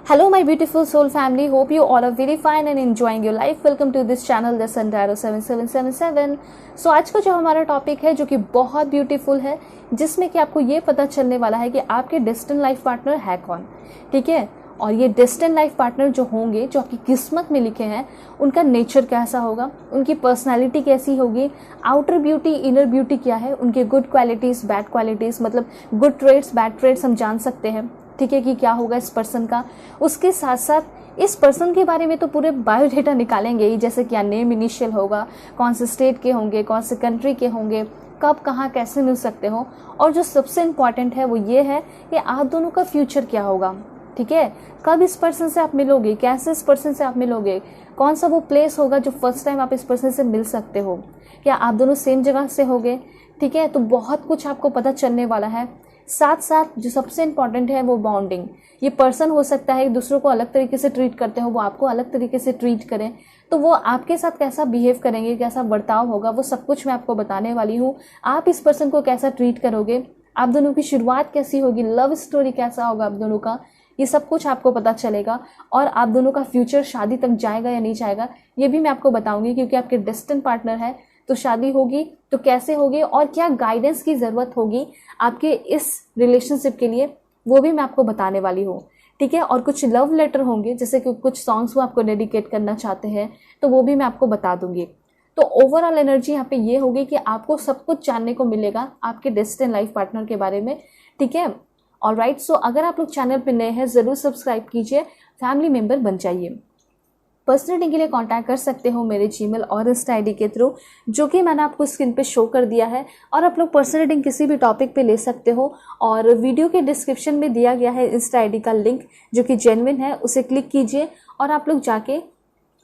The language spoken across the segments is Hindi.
Hello my beautiful soul family, hope you all are very fine and enjoying your life. Welcome to this channel The Sun Tarot 7777. So आज का जो हमारा टॉपिक है जो कि बहुत ब्यूटीफुल है, जिसमें कि आपको ये पता चलने वाला है कि आपके डेस्टिन लाइफ पार्टनर है कौन, ठीक है। और ये डेस्टिन लाइफ पार्टनर जो होंगे, जो आपकी किस्मत में लिखे हैं, उनका नेचर कैसा होगा, उनकी पर्सनालिटी कैसी होगी, आउटर ब्यूटी इनर ब्यूटी क्या है, उनके गुड क्वालिटीज़ बैड क्वालिटीज़, मतलब गुड ट्रेड्स बैड ट्रेड्स हम जान सकते हैं, ठीक है, कि क्या होगा इस पर्सन का। उसके साथ साथ इस पर्सन के बारे में तो पूरे बायोडेटा निकालेंगे ही, जैसे क्या नेम इनिशियल होगा, कौन से स्टेट के होंगे, कौन से कंट्री के होंगे, कब कहाँ कैसे मिल सकते हो, और जो सबसे इम्पॉर्टेंट है वो ये है कि आप दोनों का फ्यूचर क्या होगा, ठीक है। कब इस पर्सन से आप मिलोगे, कैसे इस पर्सन से आप मिलोगे, कौन सा वो प्लेस होगा जो फर्स्ट टाइम आप इस पर्सन से मिल सकते हो, क्या आप दोनों सेम जगह से होगे, ठीक है। तो बहुत कुछ आपको पता चलने वाला है। साथ साथ जो सबसे इम्पॉर्टेंट है वो बॉन्डिंग। ये पर्सन हो सकता है दूसरों को अलग तरीके से ट्रीट करते हो, वो आपको अलग तरीके से ट्रीट करें, तो वो आपके साथ कैसा बिहेव करेंगे, कैसा बर्ताव होगा, वो सब कुछ मैं आपको बताने वाली हूँ। आप इस पर्सन को कैसा ट्रीट करोगे, आप दोनों की शुरुआत कैसी होगी, लव स्टोरी कैसा होगा आप दोनों का, ये सब कुछ आपको पता चलेगा। और आप दोनों का फ्यूचर शादी तक जाएगा या नहीं जाएगा ये भी मैं आपको बताऊंगी, क्योंकि आपके डेस्टिन पार्टनर है, तो शादी होगी तो कैसे होगी और क्या गाइडेंस की ज़रूरत होगी आपके इस रिलेशनशिप के लिए, वो भी मैं आपको बताने वाली हूँ, ठीक है। और कुछ लव लेटर होंगे, जैसे कि कुछ सॉन्ग्स वो आपको डेडिकेट करना चाहते हैं, तो वो भी मैं आपको बता दूंगी। तो ओवरऑल एनर्जी यहाँ पे ये होगी कि आपको सब कुछ जानने को मिलेगा आपके डेस्टिन लाइफ पार्टनर के बारे में, ठीक है। ऑलराइट, सो अगर आप लोग चैनल पे नए हैं ज़रूर सब्सक्राइब कीजिए, फैमिली मेम्बर बन जाइए। पर्सनल रीडिंग के लिए कांटेक्ट कर सकते हो मेरे जीमेल और इंस्टा आईडी के थ्रू, जो कि मैंने आपको स्क्रीन पे शो कर दिया है। और आप लोग पर्सनल रीडिंग किसी भी टॉपिक पे ले सकते हो, और वीडियो के डिस्क्रिप्शन में दिया गया है इंस्टा आईडी का लिंक जो कि जेन्युइन है, उसे क्लिक कीजिए और आप लोग जाके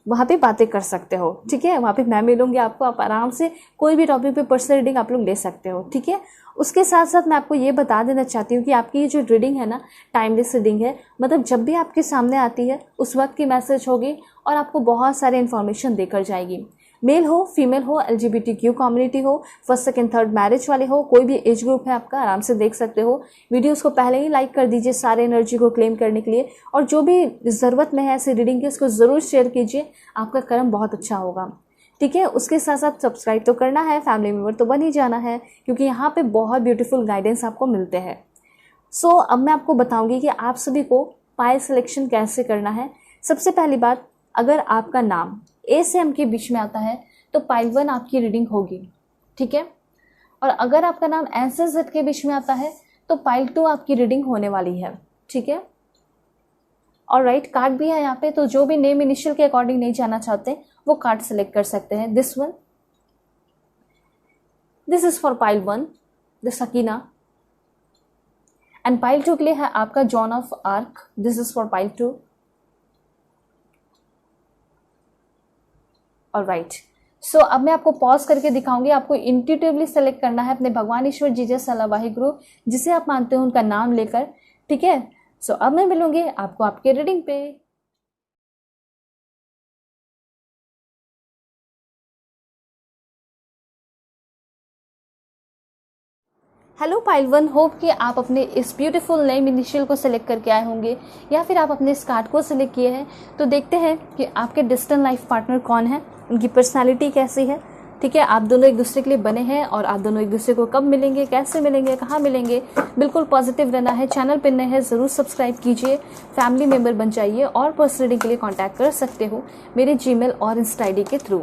वहाँ पे बातें कर सकते हो, ठीक है। वहाँ पे मैं मिलूंगी आपको, आप आराम से कोई भी टॉपिक पे पर्सनल रीडिंग आप लोग ले सकते हो, ठीक है। उसके साथ साथ मैं आपको ये बता देना चाहती हूँ कि आपकी ये जो रीडिंग है ना, टाइमलेस रीडिंग है, मतलब जब भी आपके सामने आती है उस वक्त की मैसेज होगी और आपको बहुत सारे इन्फॉर्मेशन देकर जाएगी। मेल हो फीमेल हो, LGBTQ कम्युनिटी हो, फर्स्ट सेकंड थर्ड मैरिज वाले हो, कोई भी एज ग्रुप है आपका, आराम से देख सकते हो। वीडियोस को पहले ही लाइक कर दीजिए सारे एनर्जी को क्लेम करने के लिए, और जो भी ज़रूरत में है ऐसी रीडिंग की उसको ज़रूर शेयर कीजिए, आपका कर्म बहुत अच्छा होगा, ठीक है। उसके साथ साथ सब्सक्राइब तो करना है, फैमिली मेम्बर तो बन ही जाना है, क्योंकि यहाँ पे बहुत ब्यूटीफुल गाइडेंस आपको मिलते हैं। सो अब मैं आपको बताऊंगी कि आप सभी को पायल सिलेक्शन कैसे करना है। सबसे पहली बात, अगर आपका नाम A से M के बीच में आता है तो पाइल 1 आपकी रीडिंग होगी, ठीक है। और अगर आपका नाम N से Z के बीच में आता है तो पाइल 2 आपकी रीडिंग होने वाली है, ठीक है। और राइट, कार्ड भी है यहाँ पे, तो जो भी नेम इनिशियल के अकॉर्डिंग नहीं जाना चाहते वो कार्ड सेलेक्ट कर सकते हैं। This one, this is for pile 1 the Sakina, and pile 2 के लिए है आपका John of arc, this is for pile 2। और राइट, सो अब मैं आपको पॉज करके दिखाऊंगी, आपको इंट्यूटिवली सेलेक्ट करना है अपने भगवान ईश्वर जीसस अल्लाह वाहिगुरु, जिसे आप मानते हो उनका नाम लेकर, ठीक है। सो अब मैं मिलूंगी आपको आपके रीडिंग पे। हेलो पाइल 1, होप कि आप अपने इस ब्यूटीफुल नेम इनिशियल को सिलेक्ट करके आए होंगे, या फिर आप अपने इस कार्ड को सिलेक्ट किए हैं। तो देखते हैं कि आपके डिस्टेंट लाइफ पार्टनर कौन है, उनकी पर्सनालिटी कैसी है, ठीक है। आप दोनों एक दूसरे के लिए बने हैं, और आप दोनों एक दूसरे को कब मिलेंगे, कैसे मिलेंगे, कहाँ मिलेंगे, बिल्कुल पॉजिटिव रहना है। चैनल पर नए हैं ज़रूर सब्सक्राइब कीजिए, फैमिली मेम्बर बन जाइए, और पर्सनल रीडिंग के लिए कॉन्टैक्ट कर सकते हो मेरे जीमेल और इंस्टा आईडी के through.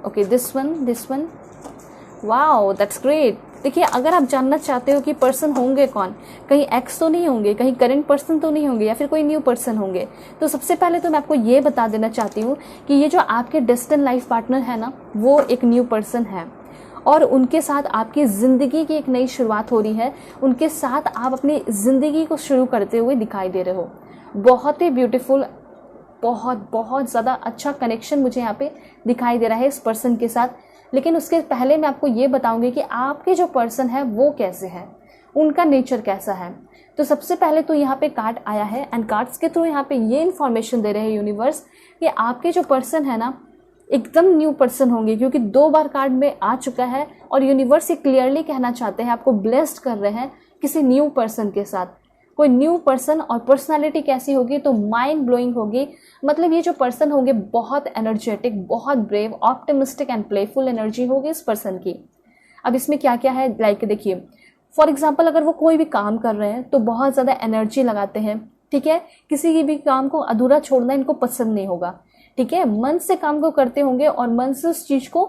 Okay, this one, wow that's great. देखिए, अगर आप जानना चाहते हो कि पर्सन होंगे कौन, कहीं एक्स तो नहीं होंगे, कहीं करंट पर्सन तो नहीं होंगे, या फिर कोई न्यू पर्सन होंगे, तो सबसे पहले तो मैं आपको ये बता देना चाहती हूँ कि ये जो आपके डेस्टिन लाइफ पार्टनर है ना, वो एक न्यू पर्सन है, और उनके साथ आपकी ज़िंदगी की एक नई शुरुआत हो रही है। उनके साथ आप अपनी ज़िंदगी को शुरू करते हुए दिखाई दे रहे हो। बहुत ही ब्यूटीफुल, बहुत ज़्यादा अच्छा कनेक्शन मुझे यहाँ पे दिखाई दे रहा है इस पर्सन के साथ। लेकिन उसके पहले मैं आपको ये बताऊंगी कि आपके जो पर्सन है वो कैसे है, उनका नेचर कैसा है। तो सबसे पहले तो यहाँ पे कार्ड आया है, एंड कार्ड्स के थ्रू यहाँ पे ये इन्फॉर्मेशन दे रहे हैं यूनिवर्स कि आपके जो पर्सन है ना, एकदम न्यू पर्सन होंगे, क्योंकि 2 बार कार्ड में आ चुका है, और यूनिवर्स ये क्लियरली कहना चाहते हैं, आपको ब्लेस्ड कर रहे हैं किसी न्यू पर्सन के साथ। कोई न्यू पर्सन, और पर्सनालिटी कैसी होगी तो माइंड ब्लोइंग होगी। मतलब ये जो पर्सन होंगे बहुत एनर्जेटिक, बहुत brave, optimistic and playful energy होगी इस पर्सन की। अब इसमें क्या क्या है, लाइक देखिए फॉर एग्जाम्पल अगर वो कोई भी काम कर रहे हैं तो बहुत ज़्यादा एनर्जी लगाते हैं, ठीक है। किसी की भी काम को अधूरा छोड़ना इनको पसंद नहीं होगा, ठीक है। मन से काम को करते होंगे और मन से उस चीज़ को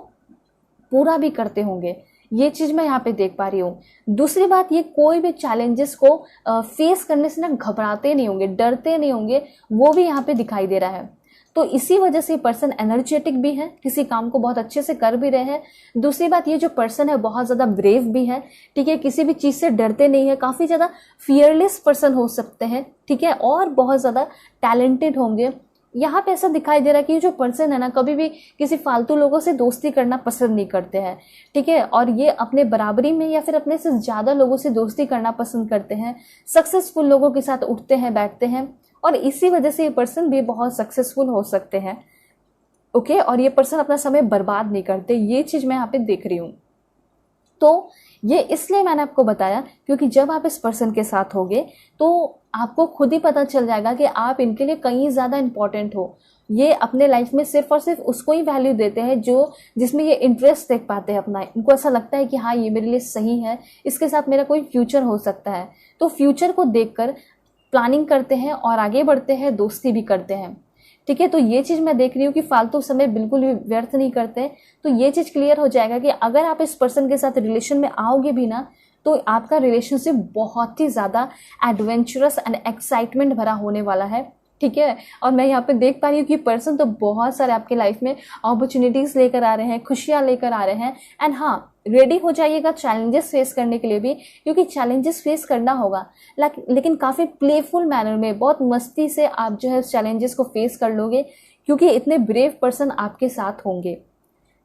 पूरा भी करते होंगे, ये चीज़ मैं यहाँ पे देख पा रही हूँ। दूसरी बात, ये कोई भी चैलेंजेस को फेस करने से ना घबराते नहीं होंगे, डरते नहीं होंगे, वो भी यहाँ पे दिखाई दे रहा है। तो इसी वजह से पर्सन एनर्जेटिक भी है, किसी काम को बहुत अच्छे से कर भी रहे हैं। दूसरी बात, ये जो पर्सन है बहुत ज़्यादा ब्रेव भी है, ठीक है, किसी भी चीज़ से डरते नहीं है, काफ़ी ज़्यादा फियरलेस पर्सन हो सकते हैं, ठीक है, और बहुत ज़्यादा टैलेंटेड होंगे। यहाँ पे ऐसा दिखाई दे रहा है कि जो पर्सन है ना कभी भी किसी फालतू लोगों से दोस्ती करना पसंद नहीं करते हैं, ठीक है, और ये अपने बराबरी में या फिर अपने से ज़्यादा लोगों से दोस्ती करना पसंद करते हैं, सक्सेसफुल लोगों के साथ उठते हैं बैठते हैं, और इसी वजह से ये पर्सन भी बहुत सक्सेसफुल हो सकते हैं, ओके। और ये पर्सन अपना समय बर्बाद नहीं करते, ये चीज़ मैं यहाँ पे देख रही हूँ। तो ये इसलिए मैंने आपको बताया क्योंकि जब आप इस पर्सन के साथ होगे तो आपको खुद ही पता चल जाएगा कि आप इनके लिए कहीं ज़्यादा इंपॉर्टेंट हो। ये अपने लाइफ में सिर्फ और सिर्फ उसको ही वैल्यू देते हैं जो जिसमें ये इंटरेस्ट देख पाते हैं अपना। इनको ऐसा लगता है कि हाँ ये मेरे लिए सही है, इसके साथ मेरा कोई फ्यूचर हो सकता है, तो फ्यूचर को देखकर प्लानिंग करते हैं और आगे बढ़ते हैं, दोस्ती भी करते हैं, ठीक है। तो ये चीज़ मैं देख रही हूँ कि फालतू समय बिल्कुल भी व्यर्थ नहीं करते। तो ये चीज़ क्लियर हो जाएगा कि अगर आप इस पर्सन के साथ रिलेशन में आओगे भी ना तो आपका रिलेशनशिप बहुत ही ज़्यादा एडवेंचरस एंड एक्साइटमेंट भरा होने वाला है, ठीक है। और मैं यहाँ पे देख पा रही हूँ कि पर्सन तो बहुत सारे आपके लाइफ में अपॉर्चुनिटीज़ लेकर आ रहे हैं, खुशियाँ लेकर आ रहे हैं। एंड हाँ, रेडी हो जाइएगा चैलेंजेस फेस करने के लिए भी, क्योंकि चैलेंजेस फेस करना होगा, लेकिन काफ़ी प्लेफुल मैनर में, बहुत मस्ती से आप जो है चैलेंजेस को फेस कर लोगे, क्योंकि इतने ब्रेव पर्सन आपके साथ होंगे,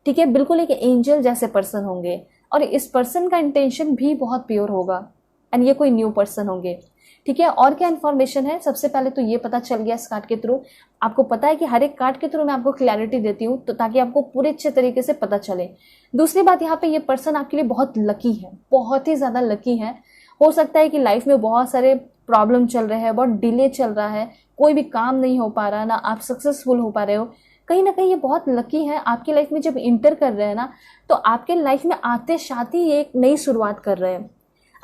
ठीक है। बिल्कुल एक एंजल जैसे पर्सन होंगे, और इस पर्सन का इंटेंशन भी बहुत प्योर होगा, एंड ये कोई न्यू पर्सन होंगे, ठीक है। और क्या इन्फॉर्मेशन है, सबसे पहले तो ये पता चल गया इस कार्ड के थ्रू। आपको पता है कि हर एक कार्ड के थ्रू मैं आपको क्लैरिटी देती हूँ तो ताकि आपको पूरे अच्छे तरीके से पता चले। दूसरी बात, यहाँ पे ये पर्सन आपके लिए बहुत लकी है, बहुत ही ज़्यादा लकी है। हो सकता है कि लाइफ में बहुत सारे प्रॉब्लम चल रहे हैं, बहुत डिले चल रहा है, कोई भी काम नहीं हो पा रहा, ना आप सक्सेसफुल हो पा रहे हो, कहीं ना कहीं ये बहुत लकी है। आपकी लाइफ में जब इंटर कर रहे हैं ना तो आपके लाइफ में आते साथ ही ये एक नई शुरुआत कर रहे हैं।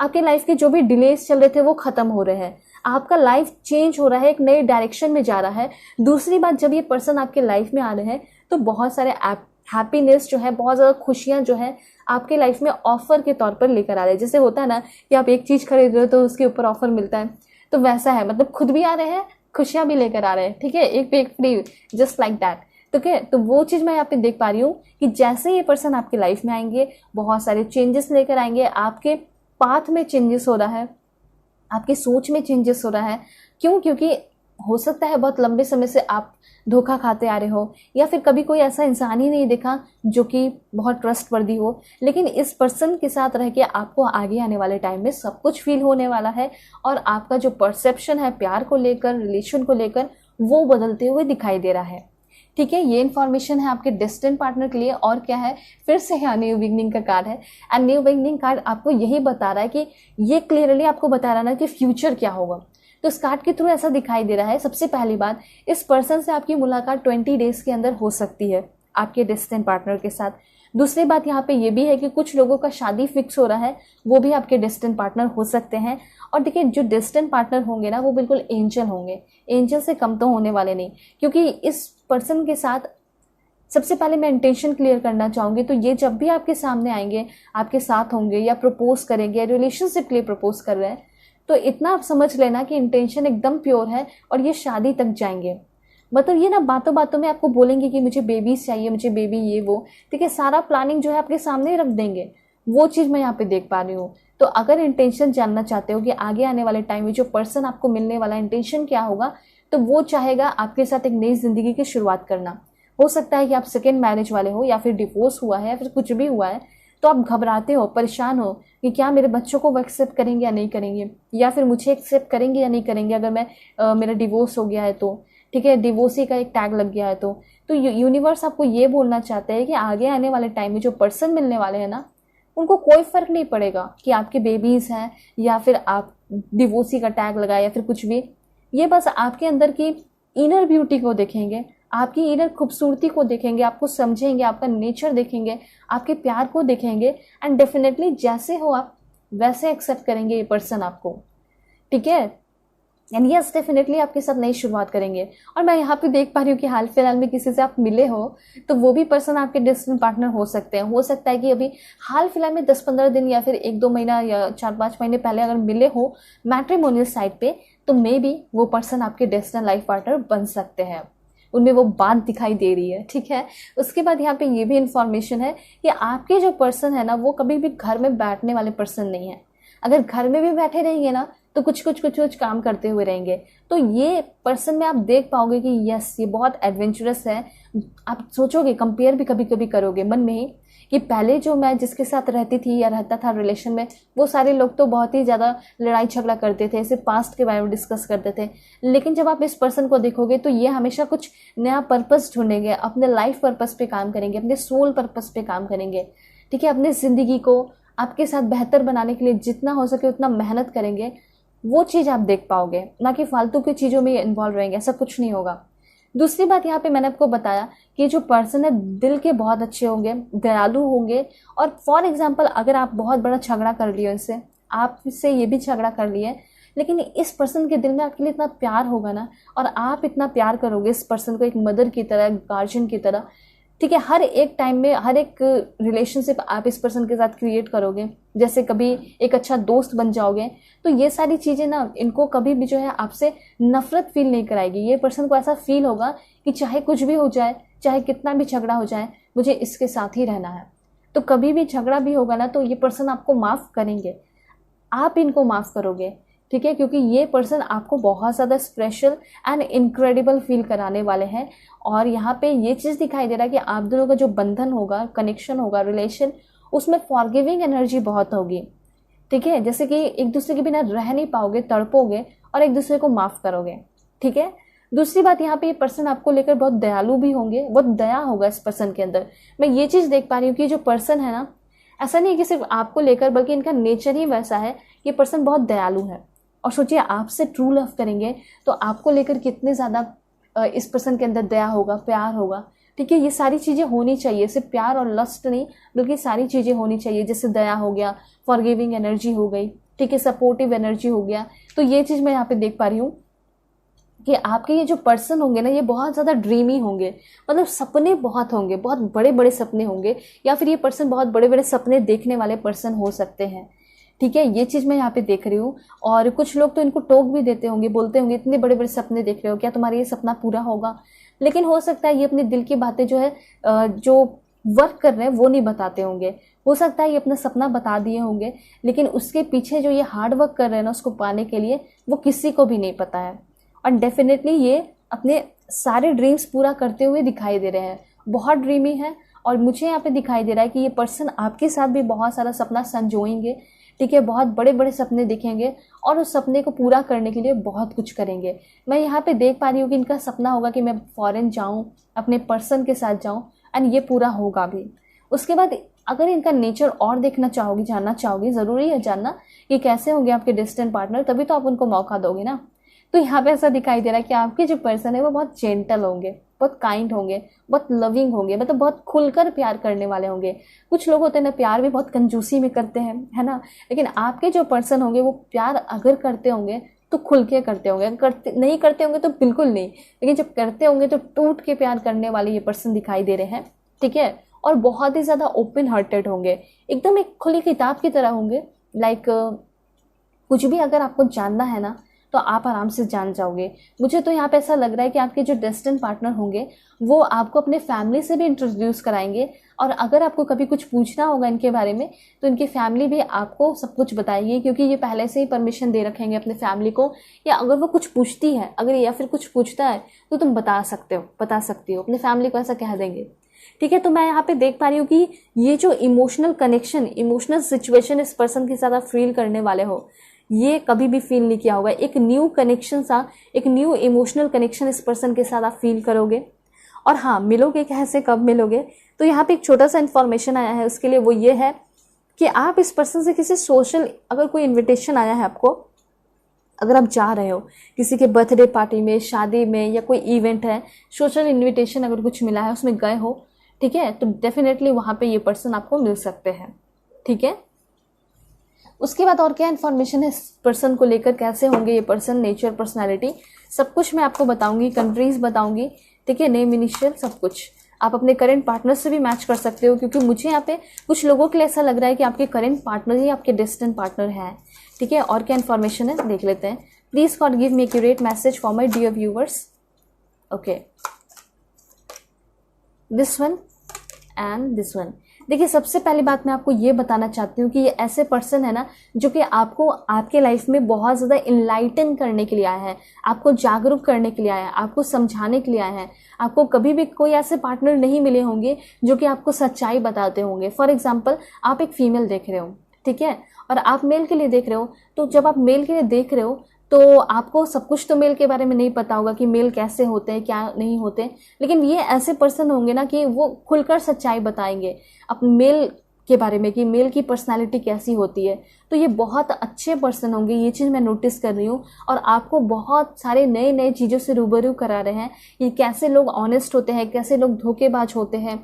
आपके लाइफ के जो भी डिलेज चल रहे थे वो खत्म हो रहे हैं, आपका लाइफ चेंज हो रहा है, एक नए डायरेक्शन में जा रहा है। दूसरी बात, जब ये पर्सन आपके लाइफ में आ रहे हैं तो बहुत सारे हैप्पीनेस जो है, बहुत ज़्यादा खुशियाँ जो है आपके लाइफ में ऑफर के तौर पर लेकर आ रहे हैं। जैसे होता है ना कि आप एक चीज़ खरीद रहे हो तो उसके ऊपर ऑफर मिलता है, तो वैसा है, मतलब खुद भी आ रहे हैं, खुशियाँ भी लेकर आ रहे हैं, ठीक है, एक पे एक फ्री, जस्ट लाइक दैट, ठीक है। तो वो चीज़ मैं यहाँ पे देख पा रही हूँ कि जैसे ये पर्सन आपकी लाइफ में आएंगे बहुत सारे चेंजेस लेकर आएंगे, आपके पाथ में चेंजेस हो रहा है, आपकी सोच में चेंजेस हो रहा है। क्यों? क्योंकि हो सकता है बहुत लंबे समय से आप धोखा खाते आ रहे हो, या फिर कभी कोई ऐसा इंसान ही नहीं देखा जो कि बहुत ट्रस्टवर्दी हो, लेकिन इस पर्सन के साथ रह के आपको आगे आने वाले टाइम में सब कुछ फील होने वाला है, और आपका जो परसेप्शन है प्यार को लेकर, रिलेशन को लेकर, वो बदलते हुए दिखाई दे रहा है, ठीक है। ये इन्फॉर्मेशन है आपके डेस्टिन्ड पार्टनर के लिए। और क्या है, फिर से यहाँ न्यू बिगनिंग का कार्ड है, एंड न्यू बिगनिंग कार्ड आपको यही बता रहा है कि ये क्लियरली आपको बता रहा है ना कि फ्यूचर क्या होगा। तो इस कार्ड के थ्रू ऐसा दिखाई दे रहा है, सबसे पहली बात, इस पर्सन से आपकी मुलाकात 20 डेज के अंदर हो सकती है आपके डेस्टिन्ड पार्टनर के साथ। दूसरी बात यहाँ पे ये भी है कि कुछ लोगों का शादी फिक्स हो रहा है, वो भी आपके डेस्टिन्ड पार्टनर हो सकते हैं। और देखिए जो डेस्टिन्ड पार्टनर होंगे ना वो बिल्कुल एंजल होंगे, एंजल से कम तो होने वाले नहीं, क्योंकि इस पर्सन के साथ सबसे पहले मैं इंटेंशन क्लियर करना चाहूँगी। तो ये जब भी आपके सामने आएंगे, आपके साथ होंगे या प्रपोज करेंगे, रिलेशनशिप के लिए प्रपोज कर रहे हैं, तो इतना आप समझ लेना कि इंटेंशन एकदम प्योर है और ये शादी तक जाएंगे। मतलब ये ना बातों बातों में आपको बोलेंगे कि मुझे बेबीज चाहिए, मुझे बेबी ये वो, ठीक है, सारा प्लानिंग जो है आपके सामने ही रख देंगे। वो चीज़ मैं यहाँ पे देख पा रही हूँ। तो अगर इंटेंशन जानना चाहते हो कि आगे आने वाले टाइम में जो पर्सन आपको मिलने वाला इंटेंशन क्या होगा, तो वो चाहेगा आपके साथ एक नई जिंदगी की शुरुआत करना। हो सकता है कि आप सेकेंड मैरिज वाले हो, या फिर डिवोर्स हुआ है, या फिर कुछ भी हुआ है, तो आप घबराते हो, परेशान हो कि क्या मेरे बच्चों को वो एक्सेप्ट करेंगे या नहीं करेंगे, या फिर मुझे एक्सेप्ट करेंगे या नहीं करेंगे अगर मैं मेरा डिवोर्स हो गया है तो, ठीक है, डिवोर्सी का एक टैग लग गया है तो यूनिवर्स आपको ये बोलना चाहता है कि आगे आने वाले टाइम में जो पर्सन मिलने वाले हैं ना, उनको कोई फ़र्क नहीं पड़ेगा कि आपके बेबीज़ हैं या फिर आप डिवोर्सी का टैग लगाया या फिर कुछ भी, ये बस आपके अंदर की इनर ब्यूटी को देखेंगे, आपकी इनर खूबसूरती को देखेंगे, आपको समझेंगे, आपका नेचर देखेंगे, आपके प्यार को देखेंगे एंड डेफिनेटली जैसे हो आप वैसे एक्सेप्ट करेंगे ये पर्सन आपको, ठीक है। एंड यस डेफिनेटली आपके साथ नई शुरुआत करेंगे। और मैं यहाँ पे देख पा रही हूँ कि हाल फिलहाल में किसी से आप मिले हो तो वो भी पर्सन आपके डेस्टिनी पार्टनर हो सकते हैं। हो सकता है कि अभी हाल फिलहाल में 10-15 दिन या फिर 1-2 महीना या 4-5 महीने पहले अगर मिले हो मैट्रिमोनियल साइट पे, तो मे बी वो पर्सन आपके डेस्टिनी लाइफ पार्टनर बन सकते हैं, उनमें वो बात दिखाई दे रही है, ठीक है। उसके बाद यहाँ पे ये भी इंफॉर्मेशन है कि आपके जो पर्सन है ना वो कभी भी घर में बैठने वाले पर्सन नहीं है। अगर घर में भी बैठे रहेंगे ना तो कुछ काम करते हुए रहेंगे। तो ये पर्सन में आप देख पाओगे कि यस ये बहुत एडवेंचरस है। आप सोचोगे, कंपेयर भी कभी कभी करोगे मन में ही कि पहले जो मैं जिसके साथ रहती थी या रहता था रिलेशन में, वो सारे लोग तो बहुत ही ज़्यादा लड़ाई झगड़ा करते थे, सिर्फ पास्ट के बारे में डिस्कस करते थे। लेकिन जब आप इस पर्सन को देखोगे तो ये हमेशा कुछ नया पर्पस ढूंढेंगे, अपने लाइफ पर्पस पे काम करेंगे, अपने सोल पर्पस पे काम करेंगे, ठीक है। अपनी ज़िंदगी को आपके साथ बेहतर बनाने के लिए जितना हो सके उतना मेहनत करेंगे। वो चीज़ आप देख पाओगे, ना कि फालतू की चीज़ों में इन्वॉल्व रहेंगे, ऐसा कुछ नहीं होगा। दूसरी बात यहाँ पे मैंने आपको बताया कि जो पर्सन है दिल के बहुत अच्छे होंगे, दयालु होंगे। और फॉर एग्जांपल अगर आप बहुत बड़ा झगड़ा कर लिए उनसे, आपसे ये भी झगड़ा कर लिए, लेकिन इस पर्सन के दिल में आपके लिए इतना प्यार होगा ना, और आप इतना प्यार करोगे इस पर्सन को एक मदर की तरह, गार्जियन की तरह, ठीक है। हर एक टाइम में हर एक रिलेशनशिप आप इस पर्सन के साथ क्रिएट करोगे, जैसे कभी एक अच्छा दोस्त बन जाओगे। तो ये सारी चीज़ें ना इनको कभी भी जो है आपसे नफरत फील नहीं कराएगी। ये पर्सन को ऐसा फील होगा कि चाहे कुछ भी हो जाए, चाहे कितना भी झगड़ा हो जाए, मुझे इसके साथ ही रहना है। तो कभी भी झगड़ा भी होगा ना तो ये पर्सन आपको माफ़ करेंगे, आप इनको माफ़ करोगे, ठीक है। क्योंकि ये पर्सन आपको बहुत ज़्यादा स्पेशल एंड इनक्रेडिबल फील कराने वाले हैं। और यहाँ पे ये चीज़ दिखाई दे रहा है कि आप दोनों का जो बंधन होगा, कनेक्शन होगा, रिलेशन, उसमें फॉरगिविंग एनर्जी बहुत होगी, ठीक है। जैसे कि एक दूसरे के बिना रह नहीं पाओगे, तड़पोगे और एक दूसरे को माफ़ करोगे, ठीक है। दूसरी बात यहाँ पे ये पर्सन आपको लेकर बहुत दयालु भी होंगे, बहुत दया होगा इस पर्सन के अंदर। मैं ये चीज़ देख पा रही हूँ कि जो पर्सन है ना, ऐसा नहीं है कि सिर्फ आपको लेकर, बल्कि इनका नेचर ही वैसा है, ये पर्सन बहुत दयालु है। और सोचिए आपसे ट्रू लव करेंगे तो आपको लेकर कितने ज़्यादा इस पर्सन के अंदर दया होगा, प्यार होगा, ठीक है। ये सारी चीज़ें होनी चाहिए, सिर्फ प्यार और लस्ट नहीं, बल्कि सारी चीज़ें होनी चाहिए। जैसे दया हो गया, फॉरगिविंग एनर्जी हो गई, ठीक है, सपोर्टिव एनर्जी हो गया। तो ये चीज़ मैं यहाँ पे देख पा रही हूँ कि आपके ये जो पर्सन होंगे ना, ये बहुत ज़्यादा ड्रीमी होंगे, मतलब सपने बहुत होंगे, बहुत बड़े बड़े सपने होंगे, या फिर ये पर्सन बहुत बड़े बड़े सपने देखने वाले पर्सन हो सकते हैं, ठीक है। ये चीज़ मैं यहाँ पे देख रही हूँ। और कुछ लोग तो इनको टोक भी देते होंगे, बोलते होंगे इतने बड़े बड़े सपने देख रहे हो, क्या तुम्हारा ये सपना पूरा होगा। लेकिन हो सकता है ये अपने दिल की बातें जो है जो वर्क कर रहे हैं वो नहीं बताते होंगे। हो सकता है ये अपना सपना बता दिए होंगे, लेकिन उसके पीछे जो ये हार्ड वर्क कर रहे हैं ना उसको पाने के लिए, वो किसी को भी नहीं पता है। और डेफिनेटली ये अपने सारे ड्रीम्स पूरा करते हुए दिखाई दे रहे हैं, बहुत ड्रीमी है। और मुझे यहाँ पे दिखाई दे रहा है कि ये पर्सन आपके साथ भी बहुत सारा सपना संजोएंगे, ठीक है, बहुत बड़े बड़े सपने देखेंगे और उस सपने को पूरा करने के लिए बहुत कुछ करेंगे। मैं यहाँ पे देख पा रही हूँ कि इनका सपना होगा कि मैं फॉरेन जाऊँ, अपने पर्सन के साथ जाऊँ, एंड ये पूरा होगा भी। उसके बाद अगर इनका नेचर और देखना चाहोगी, जानना चाहोगी, ज़रूरी है जानना कि कैसे होंगे आपके डिस्टेंट पार्टनर, तभी तो आप उनको मौका दोगे ना। तो यहाँ पे ऐसा दिखाई दे रहा है कि आपके जो पर्सन है वो बहुत जेंटल होंगे, बहुत काइंड होंगे, बहुत लविंग होंगे, मतलब बहुत खुलकर प्यार करने वाले होंगे। कुछ लोग होते हैं ना प्यार भी बहुत कंजूसी में करते हैं, है ना, लेकिन आपके जो पर्सन होंगे वो प्यार अगर करते होंगे तो खुल के करते होंगे, करते नहीं करते होंगे तो बिल्कुल नहीं, लेकिन जब करते होंगे तो टूट के प्यार करने वाले ये पर्सन दिखाई दे रहे हैं, ठीक है। और बहुत ही ज़्यादा ओपन हार्टेड होंगे, एकदम एक खुली किताब की तरह होंगे। लाइक कुछ भी अगर आपको जानना है ना तो आप आराम से जान जाओगे। मुझे तो यहाँ पे ऐसा लग रहा है कि आपके जो डेस्टिनेड पार्टनर होंगे वो आपको अपने फैमिली से भी इंट्रोड्यूस कराएंगे, और अगर आपको कभी कुछ पूछना होगा इनके बारे में तो इनकी फैमिली भी आपको सब कुछ बताएगी, क्योंकि ये पहले से ही परमिशन दे रखेंगे अपने फैमिली को, या अगर वो कुछ पूछती है, अगर या फिर कुछ पूछता है तो तुम बता सकते हो, बता सकती हो, अपनी फैमिली को ऐसा कह देंगे, ठीक है। तो मैं यहाँ पे देख पा रही हूँ कि ये जो इमोशनल कनेक्शन, इमोशनल सिचुएशन इस पर्सन के साथ आप फील करने वाले हो, ये कभी भी फील नहीं किया होगा। एक न्यू कनेक्शन सा, एक न्यू इमोशनल कनेक्शन इस पर्सन के साथ आप फील करोगे। और हाँ, मिलोगे कैसे, कब मिलोगे, तो यहाँ पे एक छोटा सा इन्फॉर्मेशन आया है, उसके लिए वो ये है कि आप इस पर्सन से किसी सोशल, अगर कोई इन्विटेशन आया है आपको, अगर आप जा रहे हो किसी के बर्थडे पार्टी में, शादी में, या कोई इवेंट है, सोशल इन्विटेशन अगर कुछ मिला है उसमें गए हो, ठीक है, तो डेफिनेटली वहाँ पे ये पर्सन आपको मिल सकते हैं, ठीक है। उसके बाद और क्या इन्फॉर्मेशन है इस पर्सन को लेकर, कैसे होंगे ये पर्सन, नेचर, पर्सनैलिटी, सब कुछ मैं आपको बताऊंगी, कंट्रीज बताऊंगी, ठीक है, नेम, इनिशियल, सब कुछ। आप अपने करंट पार्टनर से भी मैच कर सकते हो, क्योंकि मुझे यहाँ पे कुछ लोगों के लिए ऐसा लग रहा है कि आपके करंट पार्टनर ही आपके डेस्टिनेड पार्टनर हैं, ठीक है। और क्या इन्फॉर्मेशन है देख लेते हैं। Please God give me accurate message for my dear viewers. Okay, this one and this one. देखिए, सबसे पहली बात मैं आपको ये बताना चाहती हूँ कि ये ऐसे पर्सन है ना जो कि आपको आपके लाइफ में बहुत ज़्यादा इनलाइटन करने के लिए आया है, आपको जागरूक करने के लिए आया है, आपको समझाने के लिए आया है। आपको कभी भी कोई ऐसे पार्टनर नहीं मिले होंगे जो कि आपको सच्चाई बताते होंगे। फॉर एग्जाम्पल, आप एक फीमेल देख रहे हो, ठीक है, और आप मेल के लिए देख रहे हो, तो जब आप मेल के लिए देख रहे हो तो आपको सब कुछ तो मेल के बारे में नहीं पता होगा कि मेल कैसे होते हैं, क्या नहीं होते, लेकिन ये ऐसे पर्सन होंगे ना कि वो खुलकर सच्चाई बताएंगे अपने मेल के बारे में कि मेल की पर्सनालिटी कैसी होती है। तो ये बहुत अच्छे पर्सन होंगे, ये चीज़ मैं नोटिस कर रही हूँ, और आपको बहुत सारे नए नए चीज़ों से रूबरू करा रहे हैं। ये कैसे लोग ऑनेस्ट होते हैं, कैसे लोग धोखेबाज होते हैं।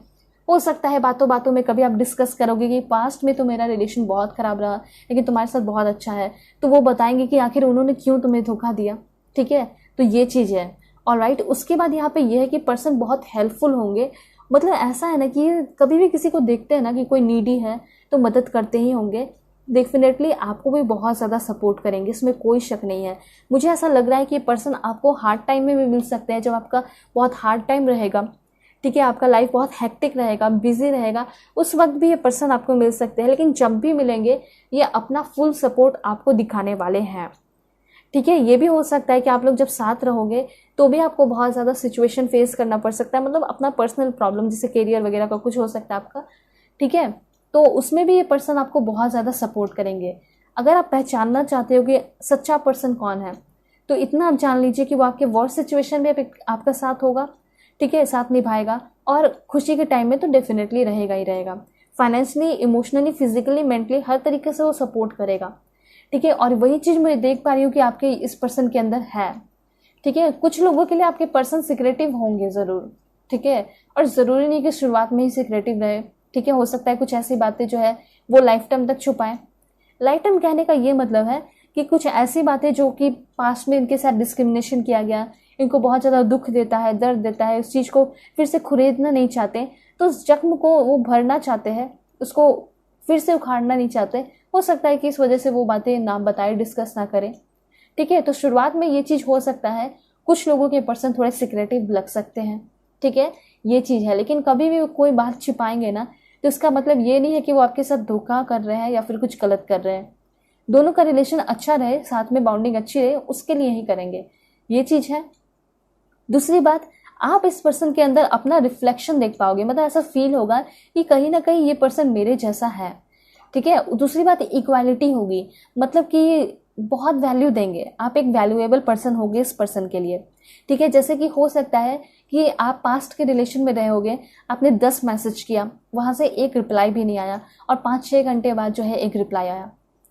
हो सकता है बातों बातों में कभी आप डिस्कस करोगे कि पास्ट में तो मेरा रिलेशन बहुत ख़राब रहा लेकिन तुम्हारे साथ बहुत अच्छा है, तो वो बताएंगे कि आखिर उन्होंने क्यों तुम्हें धोखा दिया, ठीक है। तो ये चीज़ है, ऑलराइट। उसके बाद यहाँ पे ये है कि पर्सन बहुत हेल्पफुल होंगे। मतलब ऐसा है ना कि कभी भी किसी को देखते हैं ना कि कोई नीडी है तो मदद करते ही होंगे, डेफिनेटली आपको भी बहुत ज़्यादा सपोर्ट करेंगे, इसमें कोई शक नहीं है। मुझे ऐसा लग रहा है कि ये पर्सन आपको हार्ड टाइम में भी मिल सकते हैं, जब आपका बहुत हार्ड टाइम रहेगा, ठीक है, आपका लाइफ बहुत हेक्टिक रहेगा, बिजी रहेगा, उस वक्त भी ये पर्सन आपको मिल सकते हैं। लेकिन जब भी मिलेंगे ये अपना फुल सपोर्ट आपको दिखाने वाले हैं, ठीक है। ये भी हो सकता है कि आप लोग जब साथ रहोगे तो भी आपको बहुत ज़्यादा सिचुएशन फेस करना पड़ सकता है, मतलब अपना पर्सनल प्रॉब्लम जैसे करियर वगैरह का कुछ हो सकता है आपका, ठीक है, तो उसमें भी ये पर्सन आपको बहुत ज़्यादा सपोर्ट करेंगे। अगर आप पहचानना चाहते हो कि सच्चा पर्सन कौन है, तो इतना आप जान लीजिए कि वो आपके वर्स्ट सिचुएशन में आपका साथ होगा, ठीक है, साथ निभाएगा, और खुशी के टाइम में तो डेफिनेटली रहेगा ही रहेगा। फाइनेंशियली, इमोशनली, फिजिकली, मेंटली हर तरीके से वो सपोर्ट करेगा, ठीक है। और वही चीज़ मैं देख पा रही हूँ कि आपके इस पर्सन के अंदर है, ठीक है। कुछ लोगों के लिए आपके पर्सन सिक्रेटिव होंगे ज़रूर, ठीक है, और ज़रूरी नहीं कि शुरुआत में ही सिक्रेटिव रहे, ठीक है। हो सकता है कुछ ऐसी बातें जो है वो लाइफ टाइम तक छुपाएं। लाइफ टाइम कहने का ये मतलब है कि कुछ ऐसी बातें जो कि पास्ट में इनके साथ डिस्क्रिमिनेशन किया गया, इनको बहुत ज़्यादा दुख देता है, दर्द देता है, उस चीज़ को फिर से खुरेदना नहीं चाहते, तो उस जख्म को वो भरना चाहते हैं, उसको फिर से उखाड़ना नहीं चाहते। हो सकता है कि इस वजह से वो बातें ना बताए, डिस्कस ना करें, ठीक है। तो शुरुआत में ये चीज़ हो सकता है, कुछ लोगों के पर्सन थोड़े सिक्रेटिव लग सकते हैं, ठीक है, ये चीज़ है। लेकिन कभी भी कोई बात छिपाएंगे ना तो इसका मतलब ये नहीं है कि वो आपके साथ धोखा कर रहे हैं या फिर कुछ गलत कर रहे हैं। दोनों का रिलेशन अच्छा रहे, साथ में बॉन्डिंग अच्छी रहे, उसके लिए ही करेंगे, ये चीज़ है। दूसरी बात, आप इस पर्सन के अंदर अपना रिफ्लेक्शन देख पाओगे, मतलब ऐसा फील होगा कि कहीं ना कहीं ये पर्सन मेरे जैसा है, ठीक है। दूसरी बात, इक्वालिटी होगी, मतलब कि बहुत वैल्यू देंगे, आप एक वैल्यूएबल पर्सन होगे इस पर्सन के लिए, ठीक है। जैसे कि हो सकता है कि आप पास्ट के रिलेशन में रहे होगे, आपने 10 मैसेज किया, वहाँ से एक रिप्लाई भी नहीं आया, और 5-6 घंटे बाद जो है एक रिप्लाई आया,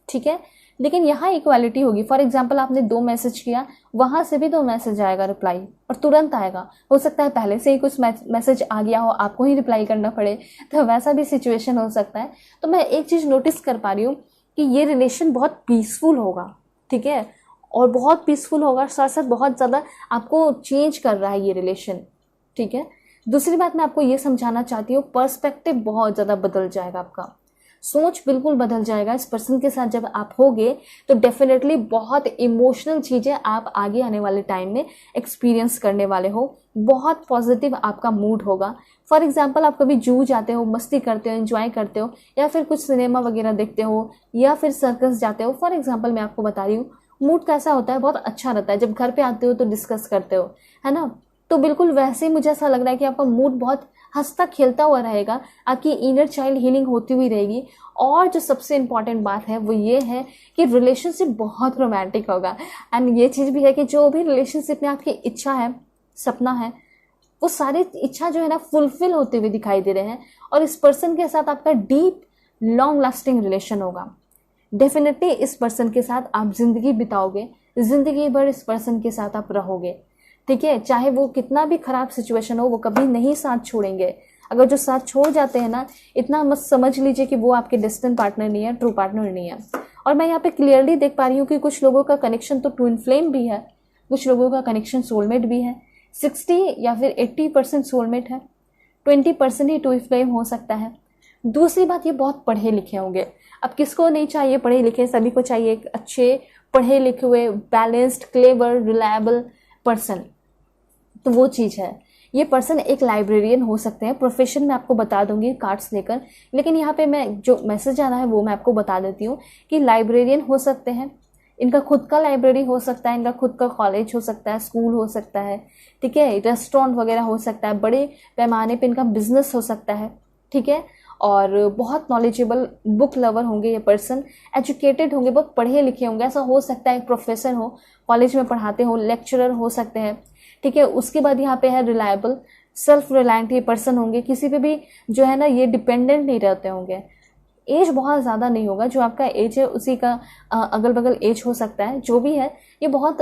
ठीक है। लेकिन यहाँ इक्वालिटी होगी। फॉर एग्जाम्पल, आपने 2 मैसेज किया, वहाँ से भी 2 मैसेज आएगा रिप्लाई, और तुरंत आएगा। हो सकता है पहले से ही कुछ मैसेज आ गया हो, आपको ही रिप्लाई करना पड़े, तो वैसा भी सिचुएशन हो सकता है। तो मैं एक चीज़ नोटिस कर पा रही हूँ कि ये रिलेशन बहुत पीसफुल होगा, ठीक है, और बहुत पीसफुल होगा, साथ साथ बहुत ज़्यादा आपको चेंज कर रहा है ये रिलेशन, ठीक है। दूसरी बात मैं आपको ये समझाना चाहती हूँ, पर्सपेक्टिव बहुत ज़्यादा बदल जाएगा, आपका सोच बिल्कुल बदल जाएगा इस पर्सन के साथ जब आप होगे, तो डेफिनेटली बहुत इमोशनल चीज़ें आप आगे आने वाले टाइम में एक्सपीरियंस करने वाले हो। बहुत पॉजिटिव आपका मूड होगा। फॉर एग्जांपल, आप कभी जू जाते हो, मस्ती करते हो, एंजॉय करते हो, या फिर कुछ सिनेमा वगैरह देखते हो, या फिर सर्कस जाते हो। फॉर एग्जाम्पल मैं आपको बता रही हूँ, मूड कैसा होता है, बहुत अच्छा रहता है। जब घर पे आते हो तो डिस्कस करते हो, है ना, तो बिल्कुल वैसे ही मुझे ऐसा लग रहा है कि आपका मूड बहुत हंसता खेलता हुआ रहेगा, आपकी इनर चाइल्ड हीलिंग होती हुई रहेगी। और जो सबसे इम्पॉर्टेंट बात है वो ये है कि रिलेशनशिप बहुत रोमांटिक होगा। एंड ये चीज़ भी है कि जो भी रिलेशनशिप में आपकी इच्छा है, सपना है, वो सारी इच्छा जो है ना फुलफिल होते हुए दिखाई दे रहे हैं। और इस पर्सन के साथ आपका डीप लॉन्ग लास्टिंग रिलेशन होगा। डेफिनेटली इस पर्सन के साथ आप जिंदगी बिताओगे, ज़िंदगी भर इस पर्सन के साथ आप रहोगे, ठीक है। चाहे वो कितना भी खराब सिचुएशन हो, वो कभी नहीं साथ छोड़ेंगे। अगर जो साथ छोड़ जाते हैं ना, इतना मत समझ लीजिए कि वो आपके डेस्टिनी पार्टनर नहीं है, ट्रू पार्टनर नहीं है। और मैं यहाँ पे क्लियरली देख पा रही हूँ कि कुछ लोगों का कनेक्शन तो ट्विन फ्लेम भी है, कुछ लोगों का कनेक्शन सोलमेट भी है। 60 या फिर 80% सोलमेट है, 20% ही ट्विन फ्लेम हो सकता है। दूसरी बात, ये बहुत पढ़े लिखे होंगे। अब किसको नहीं चाहिए पढ़े लिखे, सभी को चाहिए एक अच्छे पढ़े लिखे हुए, बैलेंस्ड, क्लेवर, रिलायबल पर्सन। तो वो चीज़ है। ये पर्सन एक लाइब्रेरियन हो सकते हैं, प्रोफेशन मैं आपको बता दूंगी कार्ड्स लेकर, लेकिन यहाँ पे मैं जो मैसेज आना है वो मैं आपको बता देती हूँ कि लाइब्रेरियन हो सकते हैं। इनका खुद का लाइब्रेरी हो सकता है, इनका खुद का कॉलेज हो सकता है, स्कूल हो सकता है, ठीक है, रेस्टोरेंट वगैरह हो सकता है, बड़े पैमाने पे इनका बिजनेस हो सकता है, ठीक है। और बहुत नॉलेजेबल बुक लवर होंगे ये पर्सन, एजुकेटेड होंगे, बहुत पढ़े लिखे होंगे। ऐसा हो सकता है एक प्रोफेसर हो, कॉलेज में पढ़ाते हो, लेक्चरर हो सकते हैं, ठीक है। उसके बाद यहाँ पे है रिलायबल, सेल्फ रिलायंट ये पर्सन होंगे, किसी पे भी जो है ना ये डिपेंडेंट नहीं रहते होंगे। एज बहुत ज़्यादा नहीं होगा, जो आपका एज है उसी का अगल बगल एज हो सकता है। जो भी है ये बहुत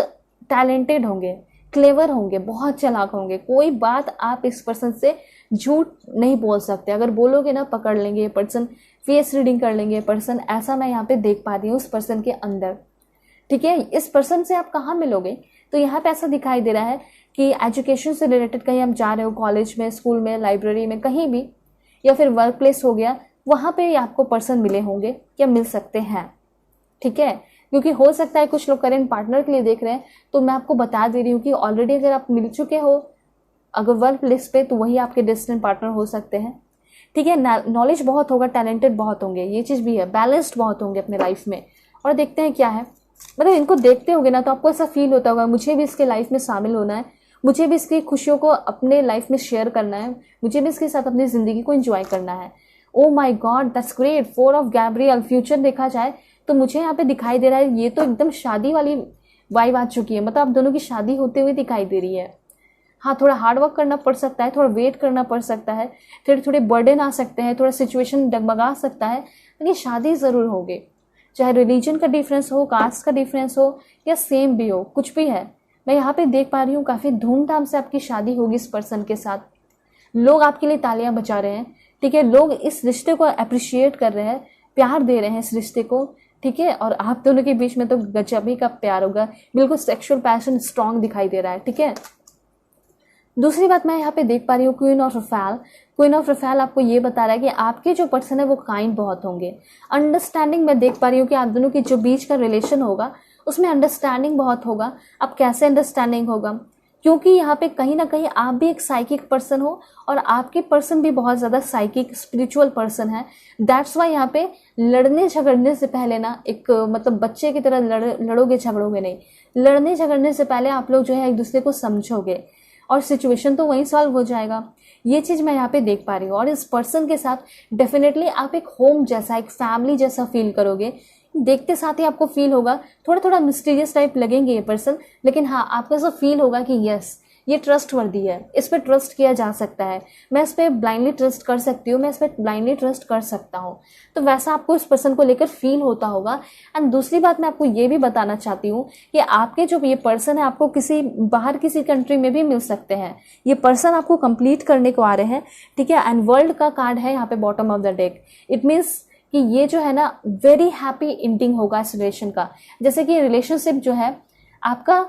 टैलेंटेड होंगे, क्लेवर होंगे, बहुत चालाक होंगे। कोई बात आप इस पर्सन से झूठ नहीं बोल सकते, अगर बोलोगे ना पकड़ लेंगे ये पर्सन, फेस रीडिंग कर लेंगे ये पर्सन। ऐसा मैं यहाँ पे देख पा रही हूँ उस पर्सन के अंदर, ठीक है। इस पर्सन से आप कहाँ मिलोगे, तो यहाँ पे ऐसा दिखाई दे रहा है कि एजुकेशन से रिलेटेड कहीं आप जा रहे हो, कॉलेज में, स्कूल में, लाइब्रेरी में, कहीं भी, या फिर वर्क प्लेस हो गया, वहाँ पे आपको पर्सन मिले होंगे या मिल सकते हैं, ठीक है। क्योंकि हो सकता है कुछ लोग करेंट पार्टनर के लिए देख रहे हैं, तो मैं आपको बता दे रही हूँ कि ऑलरेडी अगर आप मिल चुके हो अगर वर्क प्लेस पे, तो वही आपके डेस्टिनी पार्टनर हो सकते हैं, ठीक है। नॉलेज बहुत होगा, टैलेंटेड बहुत होंगे, ये चीज़ भी है, बैलेंस्ड बहुत होंगे अपने लाइफ में। और देखते हैं क्या है, मतलब इनको देखते होंगे ना तो आपको ऐसा फील होता होगा मुझे भी इसके लाइफ में शामिल होना है, मुझे भी इसकी खुशियों को अपने लाइफ में शेयर करना है, मुझे भी इसके साथ अपनी ज़िंदगी को एंजॉय करना है। Oh my God, that's great. 4 of Gabriel, future देखा जाए तो मुझे यहाँ पे दिखाई दे रहा है, ये तो एकदम शादी वाली वाइब आ चुकी है, मतलब आप दोनों की शादी होते हुए दिखाई दे रही है। हाँ, थोड़ा हार्ड वर्क करना पड़ सकता है, थोड़ा वेट करना पड़ सकता है, थोड़े बर्डन आ सकते हैं, थोड़ा सिचुएशन डगमगा सकता है, लेकिन शादी ज़रूर होगी। चाहे रिलीजन का डिफरेंस हो, कास्ट का डिफरेंस हो, या सेम भी हो, कुछ भी है, मैं यहाँ पे देख पा रही हूँ काफ़ी धूमधाम से आपकी शादी होगी इस पर्सन के साथ। लोग आपके लिए तालियां बजा रहे हैं, ठीक है। लोग इस रिश्ते को अप्रिशिएट कर रहे हैं, प्यार दे रहे हैं इस रिश्ते को, ठीक है। और आप दोनों के बीच में तो गजब ही का प्यार होगा, बिल्कुल सेक्सुअल पैशन स्ट्रांग दिखाई दे रहा है, ठीक है। दूसरी बात मैं यहाँ पे देख पा रही हूँ queen of Rafale. Queen of Rafale आपको ये बता रहा है कि आपके जो पर्सन है वो काइंड बहुत होंगे, अंडरस्टैंडिंग मैं देख पा रही हूँ कि आप दोनों की जो बीच का रिलेशन होगा उसमें अंडरस्टैंडिंग बहुत होगा। अब कैसे अंडरस्टैंडिंग होगा, क्योंकि यहाँ पे कहीं ना कहीं आप भी एक साइकिक पर्सन हो और आपके पर्सन भी बहुत ज़्यादा साइकिक स्पिरिचुअल पर्सन है। दैट्स वाई यहाँ पे लड़ने झगड़ने से पहले ना एक मतलब बच्चे की तरह लड़ोगे झगड़ोगे नहीं, लड़ने झगड़ने से पहले आप लोग जो है एक दूसरे को समझोगे और सिचुएशन तो वहीं सॉल्व हो जाएगा। ये चीज़ मैं यहाँ पे देख पा रही हूँ। और इस पर्सन के साथ डेफिनेटली आप एक होम जैसा, एक फैमिली जैसा फील करोगे। देखते साथ ही आपको फील होगा, थोड़ा थोड़ा मिस्टीरियस टाइप लगेंगे ये पर्सन, लेकिन हाँ आपको ऐसा फील होगा कि यस ये ट्रस्ट वर्दी है, इस पर ट्रस्ट किया जा सकता है, मैं इस पर ब्लाइंडली ट्रस्ट कर सकती हूँ, मैं इस पर ब्लाइंडली ट्रस्ट कर सकता हूँ। तो वैसा आपको इस पर्सन को लेकर फील होता होगा। एंड दूसरी बात मैं आपको ये भी बताना चाहती हूँ कि आपके जो ये पर्सन है आपको किसी बाहर किसी कंट्री में भी मिल सकते हैं। ये पर्सन आपको कंप्लीट करने को आ रहे हैं, ठीक है। एंड वर्ल्ड का कार्ड है यहाँ पे bottom of the deck. It means कि ये जो है ना वेरी हैप्पी एंडिंग होगा इस रिलेशन का। जैसे कि रिलेशनशिप जो है आपका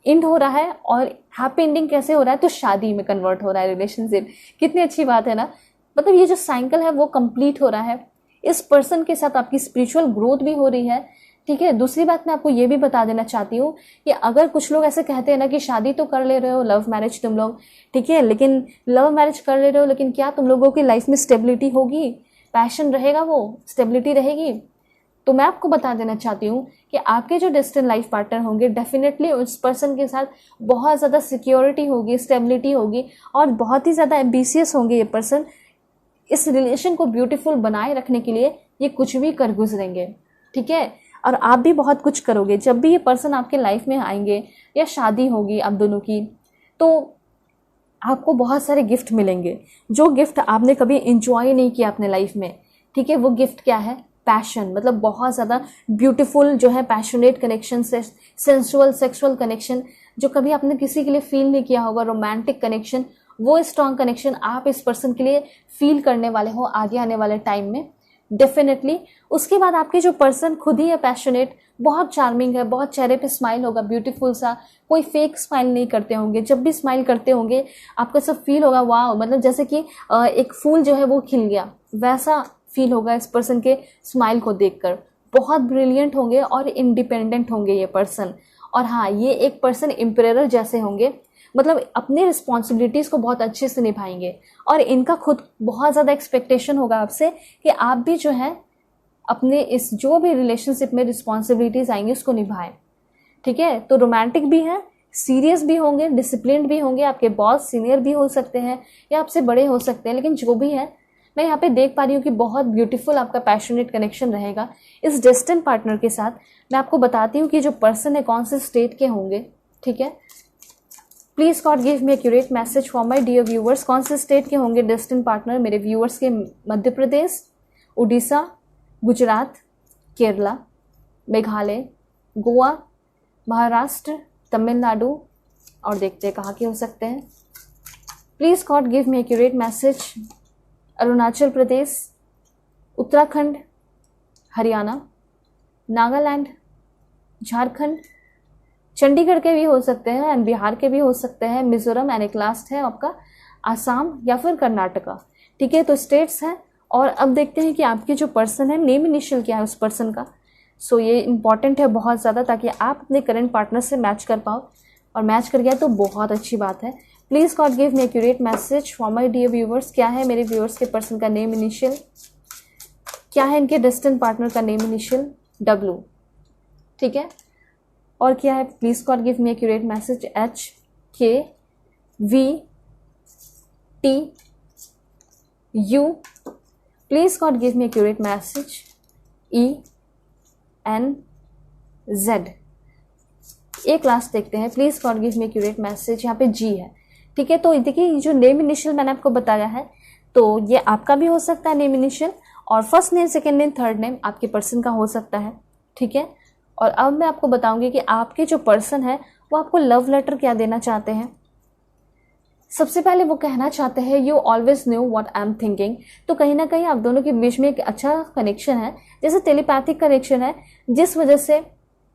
एंड हो रहा है और हैप्पी एंडिंग कैसे हो रहा है, तो शादी में कन्वर्ट हो रहा है रिलेशनशिप। कितनी अच्छी बात है ना, मतलब ये जो साइकिल है वो कंप्लीट हो रहा है। इस पर्सन के साथ आपकी स्पिरिचुअल ग्रोथ भी हो रही है, ठीक है। दूसरी बात मैं आपको ये भी बता देना चाहती हूँ कि अगर कुछ लोग ऐसे कहते हैं ना कि शादी तो कर ले रहे हो, लव मैरिज तुम लोग, ठीक है, लेकिन लव मैरिज कर ले रहे हो, लेकिन क्या तुम लोगों की लाइफ में स्टेबिलिटी होगी, पैशन रहेगा, वो स्टेबिलिटी रहेगी? तो मैं आपको बता देना चाहती हूँ कि आपके जो डेस्टिनी लाइफ पार्टनर होंगे डेफिनेटली उस पर्सन के साथ बहुत ज़्यादा सिक्योरिटी होगी, स्टेबिलिटी होगी और बहुत ही ज़्यादा एम्बिशियस होंगे ये पर्सन। इस रिलेशन को ब्यूटीफुल बनाए रखने के लिए ये कुछ भी कर गुजरेंगे, ठीक है। और आप भी बहुत कुछ करोगे। जब भी ये पर्सन आपके लाइफ में आएंगे या शादी होगी आप दोनों की, तो आपको बहुत सारे गिफ्ट मिलेंगे, जो गिफ्ट आपने कभी इंजॉय नहीं किया अपने लाइफ में, ठीक है। वो गिफ्ट क्या है पैशन, मतलब बहुत ज़्यादा ब्यूटीफुल जो है पैशनेट कनेक्शन से, सेंसुअल सेक्सुअल कनेक्शन जो कभी आपने किसी के लिए फील नहीं किया होगा, रोमांटिक कनेक्शन, वो स्ट्रॉन्ग कनेक्शन आप इस पर्सन के लिए फील करने वाले हो आगे आने वाले टाइम में डेफिनेटली। उसके बाद आपके जो पर्सन खुद ही है पैशनेट, बहुत चार्मिंग है, बहुत चेहरे पे स्माइल होगा ब्यूटीफुल सा, कोई फेक स्माइल नहीं करते होंगे, जब भी स्माइल करते होंगे आपको सब फील होगा वाह, मतलब जैसे कि एक फूल जो है वो खिल गया, वैसा फील होगा इस पर्सन के स्माइल को देखकर। बहुत ब्रिलियंट होंगे और इंडिपेंडेंट होंगे ये पर्सन। और हाँ, ये एक पर्सन एम्परर जैसे होंगे, मतलब अपने रिस्पॉन्सिबिलिटीज़ को बहुत अच्छे से निभाएंगे और इनका खुद बहुत ज़्यादा एक्सपेक्टेशन होगा आपसे कि आप भी जो है अपने इस जो भी रिलेशनशिप में रिस्पॉन्सिबिलिटीज़ आएंगी उसको निभाएं। ठीक है, तो रोमांटिक भी है, सीरियस भी होंगे, डिसिप्लिन भी होंगे, आपके बॉस सीनियर भी हो सकते हैं या आपसे बड़े हो सकते हैं, लेकिन जो भी है मैं यहाँ पे देख पा रही हूँ कि बहुत ब्यूटीफुल आपका पैशनेट कनेक्शन रहेगा इस डेस्टिन पार्टनर के साथ। मैं आपको बताती हूँ कि जो पर्सन है कौन से स्टेट के होंगे। ठीक है, please God give me accurate message for my dear viewers. कौन से स्टेट के होंगे डेस्टिन पार्टनर मेरे व्यूअर्स के? मध्य प्रदेश, उड़ीसा, गुजरात, केरला, मेघालय, गोवा, महाराष्ट्र, तमिलनाडु, और देखते हैं कहाँ के हो सकते हैं। Please God give me accurate message. Arunachal Pradesh, Uttarakhand, Haryana, Nagaland, Jharkhand, Chandigarh के भी हो सकते हैं एंड बिहार के भी हो सकते हैं, मिजोरम एंड एक लास्ट है आपका आसाम या फिर कर्नाटका। ठीक है, तो स्टेट्स हैं। और अब देखते हैं कि आपके जो पर्सन है नेम इनिशियल क्या है उस पर्सन का। सो ये इंपॉर्टेंट है बहुत ज़्यादा, ताकि आप अपने करंट पार्टनर से मैच कर पाओ, और मैच कर गया तो बहुत अच्छी बात है। Please God give me accurate message for my dear viewers. क्या है मेरे व्यूअर्स के पर्सन का नेम इनिशियल? क्या है इनके डेस्टिन पार्टनर का नेम इनिशियल? W। ठीक है, और क्या है? Please God give me accurate message. H, K, V, T, U। Please God give me accurate message. E, N, Z। एक लास्ट देखते हैं, please God give me accurate message. यहाँ पे G है। ठीक है, तो देखिए ये जो नेम इनिशियल मैंने आपको बताया है, तो ये आपका भी हो सकता है नेम इनिशियल, और first name, second name, third name आपके पर्सन का हो सकता है। ठीक है, और अब मैं आपको बताऊंगी कि आपके जो पर्सन है वो आपको लव लेटर क्या देना चाहते हैं। सबसे पहले वो कहना चाहते हैं you always knew what I am thinking. तो कहीं ना कहीं आप दोनों के बीच में एक अच्छा कनेक्शन है, जैसे टेलीपैथिक कनेक्शन है, जिस वजह से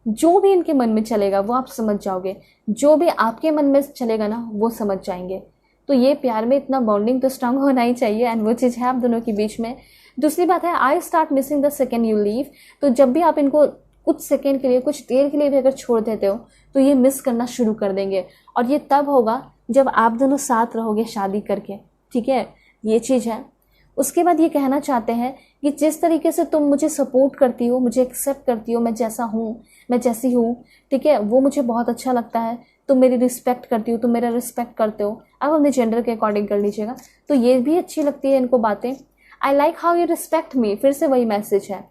जो भी इनके मन में चलेगा वो आप समझ जाओगे, जो भी आपके मन में चलेगा ना वो समझ जाएंगे। तो ये प्यार में इतना बॉन्डिंग तो स्ट्रांग होना ही चाहिए, एंड वो चीज़ है आप दोनों के बीच में। दूसरी बात है, I start missing the second you leave. तो जब भी आप इनको कुछ सेकेंड के लिए, कुछ देर के लिए भी अगर छोड़ देते हो तो ये मिस करना शुरू कर देंगे, और ये तब होगा जब आप दोनों साथ रहोगे शादी करके। ठीक है, ये चीज़ है। उसके बाद ये कहना चाहते हैं कि जिस तरीके से तुम मुझे सपोर्ट करती हो, मुझे एक्सेप्ट करती हो, मैं जैसा हूँ, मैं जैसी हूँ, ठीक है, वो मुझे बहुत अच्छा लगता है। तुम मेरी रिस्पेक्ट करती हो, तुम मेरा रिस्पेक्ट करते हो। आप अपने जेंडर के अकॉर्डिंग कर लीजिएगा, तो ये भी अच्छी लगती है इनको बातें। I like how you respect मी, फिर से वही मैसेज है।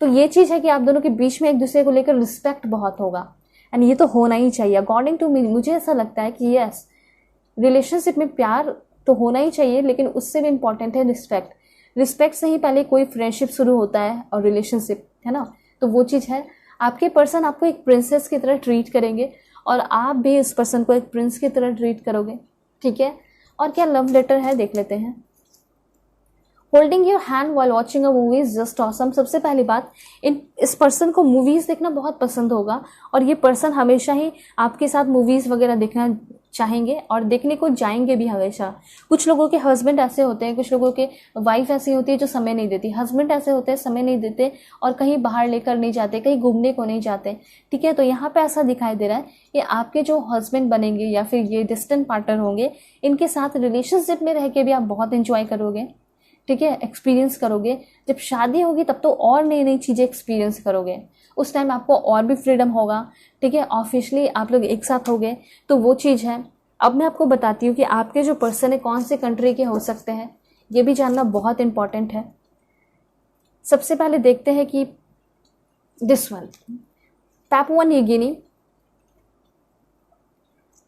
तो ये चीज़ है कि आप दोनों के बीच में एक दूसरे को लेकर रिस्पेक्ट बहुत होगा, एंड ये तो होना ही चाहिए अकॉर्डिंग टू मी। मुझे ऐसा लगता है कि यस, रिलेशनशिप में प्यार तो होना ही चाहिए, लेकिन उससे भी इम्पॉर्टेंट है रिस्पेक्ट। रिस्पेक्ट से ही पहले कोई फ्रेंडशिप शुरू होता है और रिलेशनशिप, है ना। तो वो चीज़ है, आपके पर्सन आपको एक प्रिंसेस की तरह ट्रीट करेंगे और आप भी इस पर्सन को एक प्रिंस की तरह ट्रीट करोगे। ठीक है, और क्या लव लेटर है देख लेते हैं। Holding your hand while watching a movies just awesome. सबसे पहली बात, इस पर्सन को मूवीज़ देखना बहुत पसंद होगा, और ये पर्सन हमेशा ही आपके साथ मूवीज़ वगैरह देखना चाहेंगे और देखने को जाएंगे भी हमेशा। कुछ लोगों के हस्बैंड ऐसे होते हैं, कुछ लोगों के वाइफ ऐसी होती है जो समय नहीं देती, हस्बैंड ऐसे होते हैं समय नहीं देते और कहीं बाहर लेकर नहीं जाते, कहीं घूमने को नहीं जाते। ठीक है, तो यहाँ पे ऐसा दिखाई दे रहा है कि आपके जो हस्बैंड बनेंगे या फिर ये डिस्टेंट पार्टनर होंगे, इनके साथ रिलेशनशिप में रह के भी आप बहुत इंजॉय करोगे। ठीक है, एक्सपीरियंस करोगे। जब शादी होगी तब तो और नई नई चीज़ें एक्सपीरियंस करोगे, उस टाइम आपको और भी फ्रीडम होगा। ठीक है, ऑफिशियली आप लोग एक साथ हो गए, तो वो चीज़ है। अब मैं आपको बताती हूँ कि आपके जो पर्सन है कौन से कंट्री के हो सकते हैं, ये भी जानना बहुत इंपॉर्टेंट है। सबसे पहले देखते हैं कि this one, Papua New Guinea,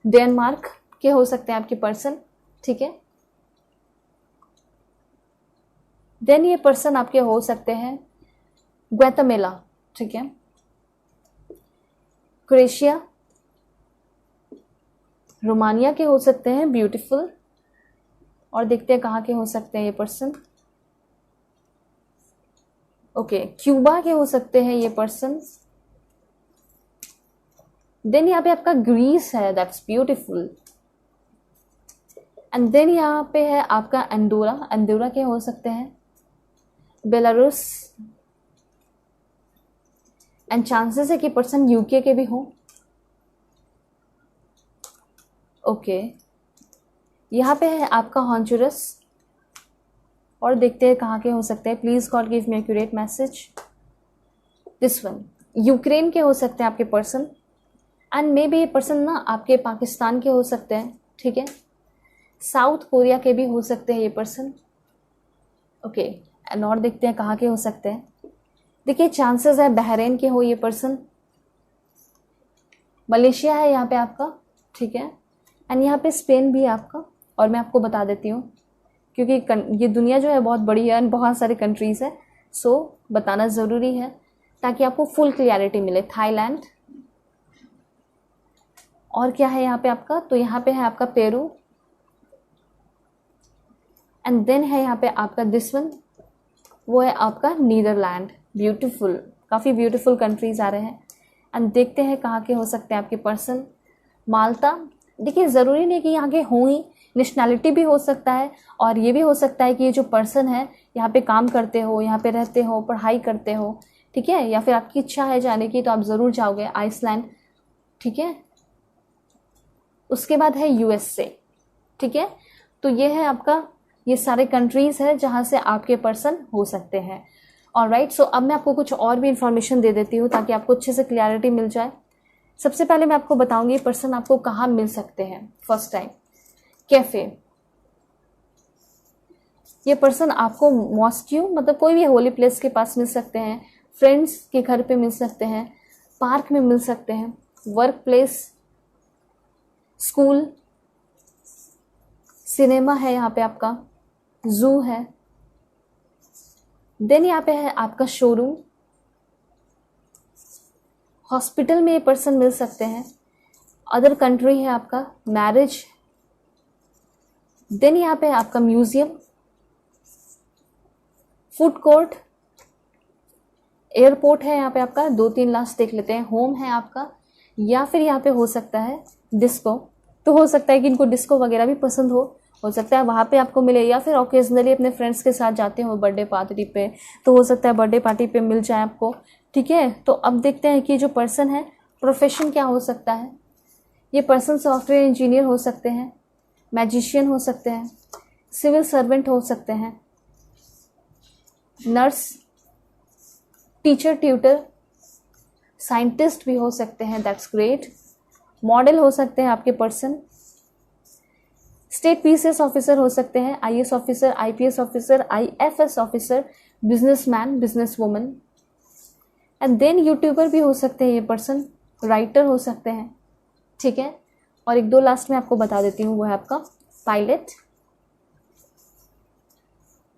Denmark के हो सकते हैं आपके पर्सन। ठीक है, देन ये पर्सन आपके हो सकते हैं ग्वाटेमाला, ठीक है, क्रोएशिया, रोमानिया के हो सकते हैं, ब्यूटीफुल। और देखते हैं कहाँ के हो सकते हैं ये पर्सन। ओके, क्यूबा के हो सकते हैं ये पर्सन। देन यहाँ पे आपका ग्रीस है, दैट्स ब्यूटीफुल। एंड देन यहाँ पे है आपका अंडोरा, अंडोरा के हो सकते हैं, बेलारूस। एंड चांसेस है कि पर्सन यूके के भी हो। ओके, यहाँ पे है आपका हॉन्जुरस। और देखते हैं कहाँ के हो सकते हैं। Please God give me accurate message. This one, Ukraine के हो सकते हैं आपके पर्सन। एंड मे बी ये पर्सन ना आपके पाकिस्तान के हो सकते हैं, ठीक है। साउथ कोरिया के भी हो सकते हैं ये पर्सन। ओके, एंड और देखते हैं कहाँ के हो सकते हैं। देखिए चांसेस है बहरीन के हो ये पर्सन। मलेशिया है यहाँ पे आपका, ठीक है। एंड यहाँ पे स्पेन भी है आपका। और मैं आपको बता देती हूँ क्योंकि ये दुनिया जो है बहुत बड़ी है एंड बहुत सारे कंट्रीज़ है, सो बताना ज़रूरी है ताकि आपको फुल क्लियरिटी मिले। थाईलैंड। और क्या है यहाँ पे आपका, तो यहाँ पे है आपका पेरू। एंड देन है यहाँ पे आपका दिस वन, वो है आपका नीदरलैंड। ब्यूटीफुल, काफ़ी ब्यूटीफुल कंट्रीज आ रहे हैं। एंड देखते हैं कहाँ के हो सकते हैं आपके पर्सन। माल्टा। देखिए ज़रूरी नहीं कि यहाँ के हों ही, नेशनैलिटी भी हो सकता है। और ये भी हो सकता है कि ये जो पर्सन है यहाँ पे काम करते हो, यहाँ पे रहते हो, पढ़ाई करते हो, ठीक है। या फिर आपकी इच्छा है जाने की तो आप ज़रूर जाओगे। आइसलैंड, ठीक है। उसके बाद है यूएसए, ठीक है। तो ये है आपका, ये सारे कंट्रीज़ है जहाँ से आपके पर्सन हो सकते हैं। ऑलराइट, सो अब मैं आपको कुछ और भी इंफॉर्मेशन दे देती हूँ ताकि आपको अच्छे से क्लैरिटी मिल जाए। सबसे पहले मैं आपको बताऊंगी पर्सन आपको कहाँ मिल सकते हैं। फर्स्ट टाइम कैफे, ये पर्सन आपको मॉस्क्यू मतलब कोई भी होली प्लेस के पास मिल सकते हैं, फ्रेंड्स के घर पे मिल सकते हैं, पार्क में मिल सकते हैं, वर्क प्लेस, स्कूल, सिनेमा है यहाँ पे आपका, जू है। देन यहाँ पे है आपका शोरूम, हॉस्पिटल में ये पर्सन मिल सकते हैं। अदर कंट्री है आपका मैरिज। देन यहाँ पे है आपका म्यूजियम, फूड कोर्ट, एयरपोर्ट है यहाँ पे आपका। 2-3 लास्ट देख लेते हैं। होम है आपका, या फिर यहाँ पे हो सकता है डिस्को। तो हो सकता है कि इनको डिस्को वगैरह भी पसंद हो सकता है वहाँ पे आपको मिले। या फिर ओकेजनली अपने फ्रेंड्स के साथ जाते हो बर्थडे पार्टी पे, तो हो सकता है बर्थडे पार्टी पे मिल जाए आपको, ठीक है। तो अब देखते हैं कि जो पर्सन है प्रोफेशन क्या हो सकता है। ये पर्सन सॉफ्टवेयर इंजीनियर हो सकते हैं, मैजिशियन हो सकते हैं, सिविल सर्वेंट हो सकते हैं, नर्स, टीचर, ट्यूटर, साइंटिस्ट भी हो सकते हैं, दैट्स ग्रेट। मॉडल हो सकते हैं आपके पर्सन, स्टेट पीसीएस ऑफिसर हो सकते हैं, IAS officer, IPS officer, IFS officer, businessman, business woman. And then YouTuber भी हो सकते हैं ये पर्सन, राइटर हो सकते हैं, ठीक है। और 1-2 लास्ट में आपको बता देती हूँ, वो है आपका पायलट,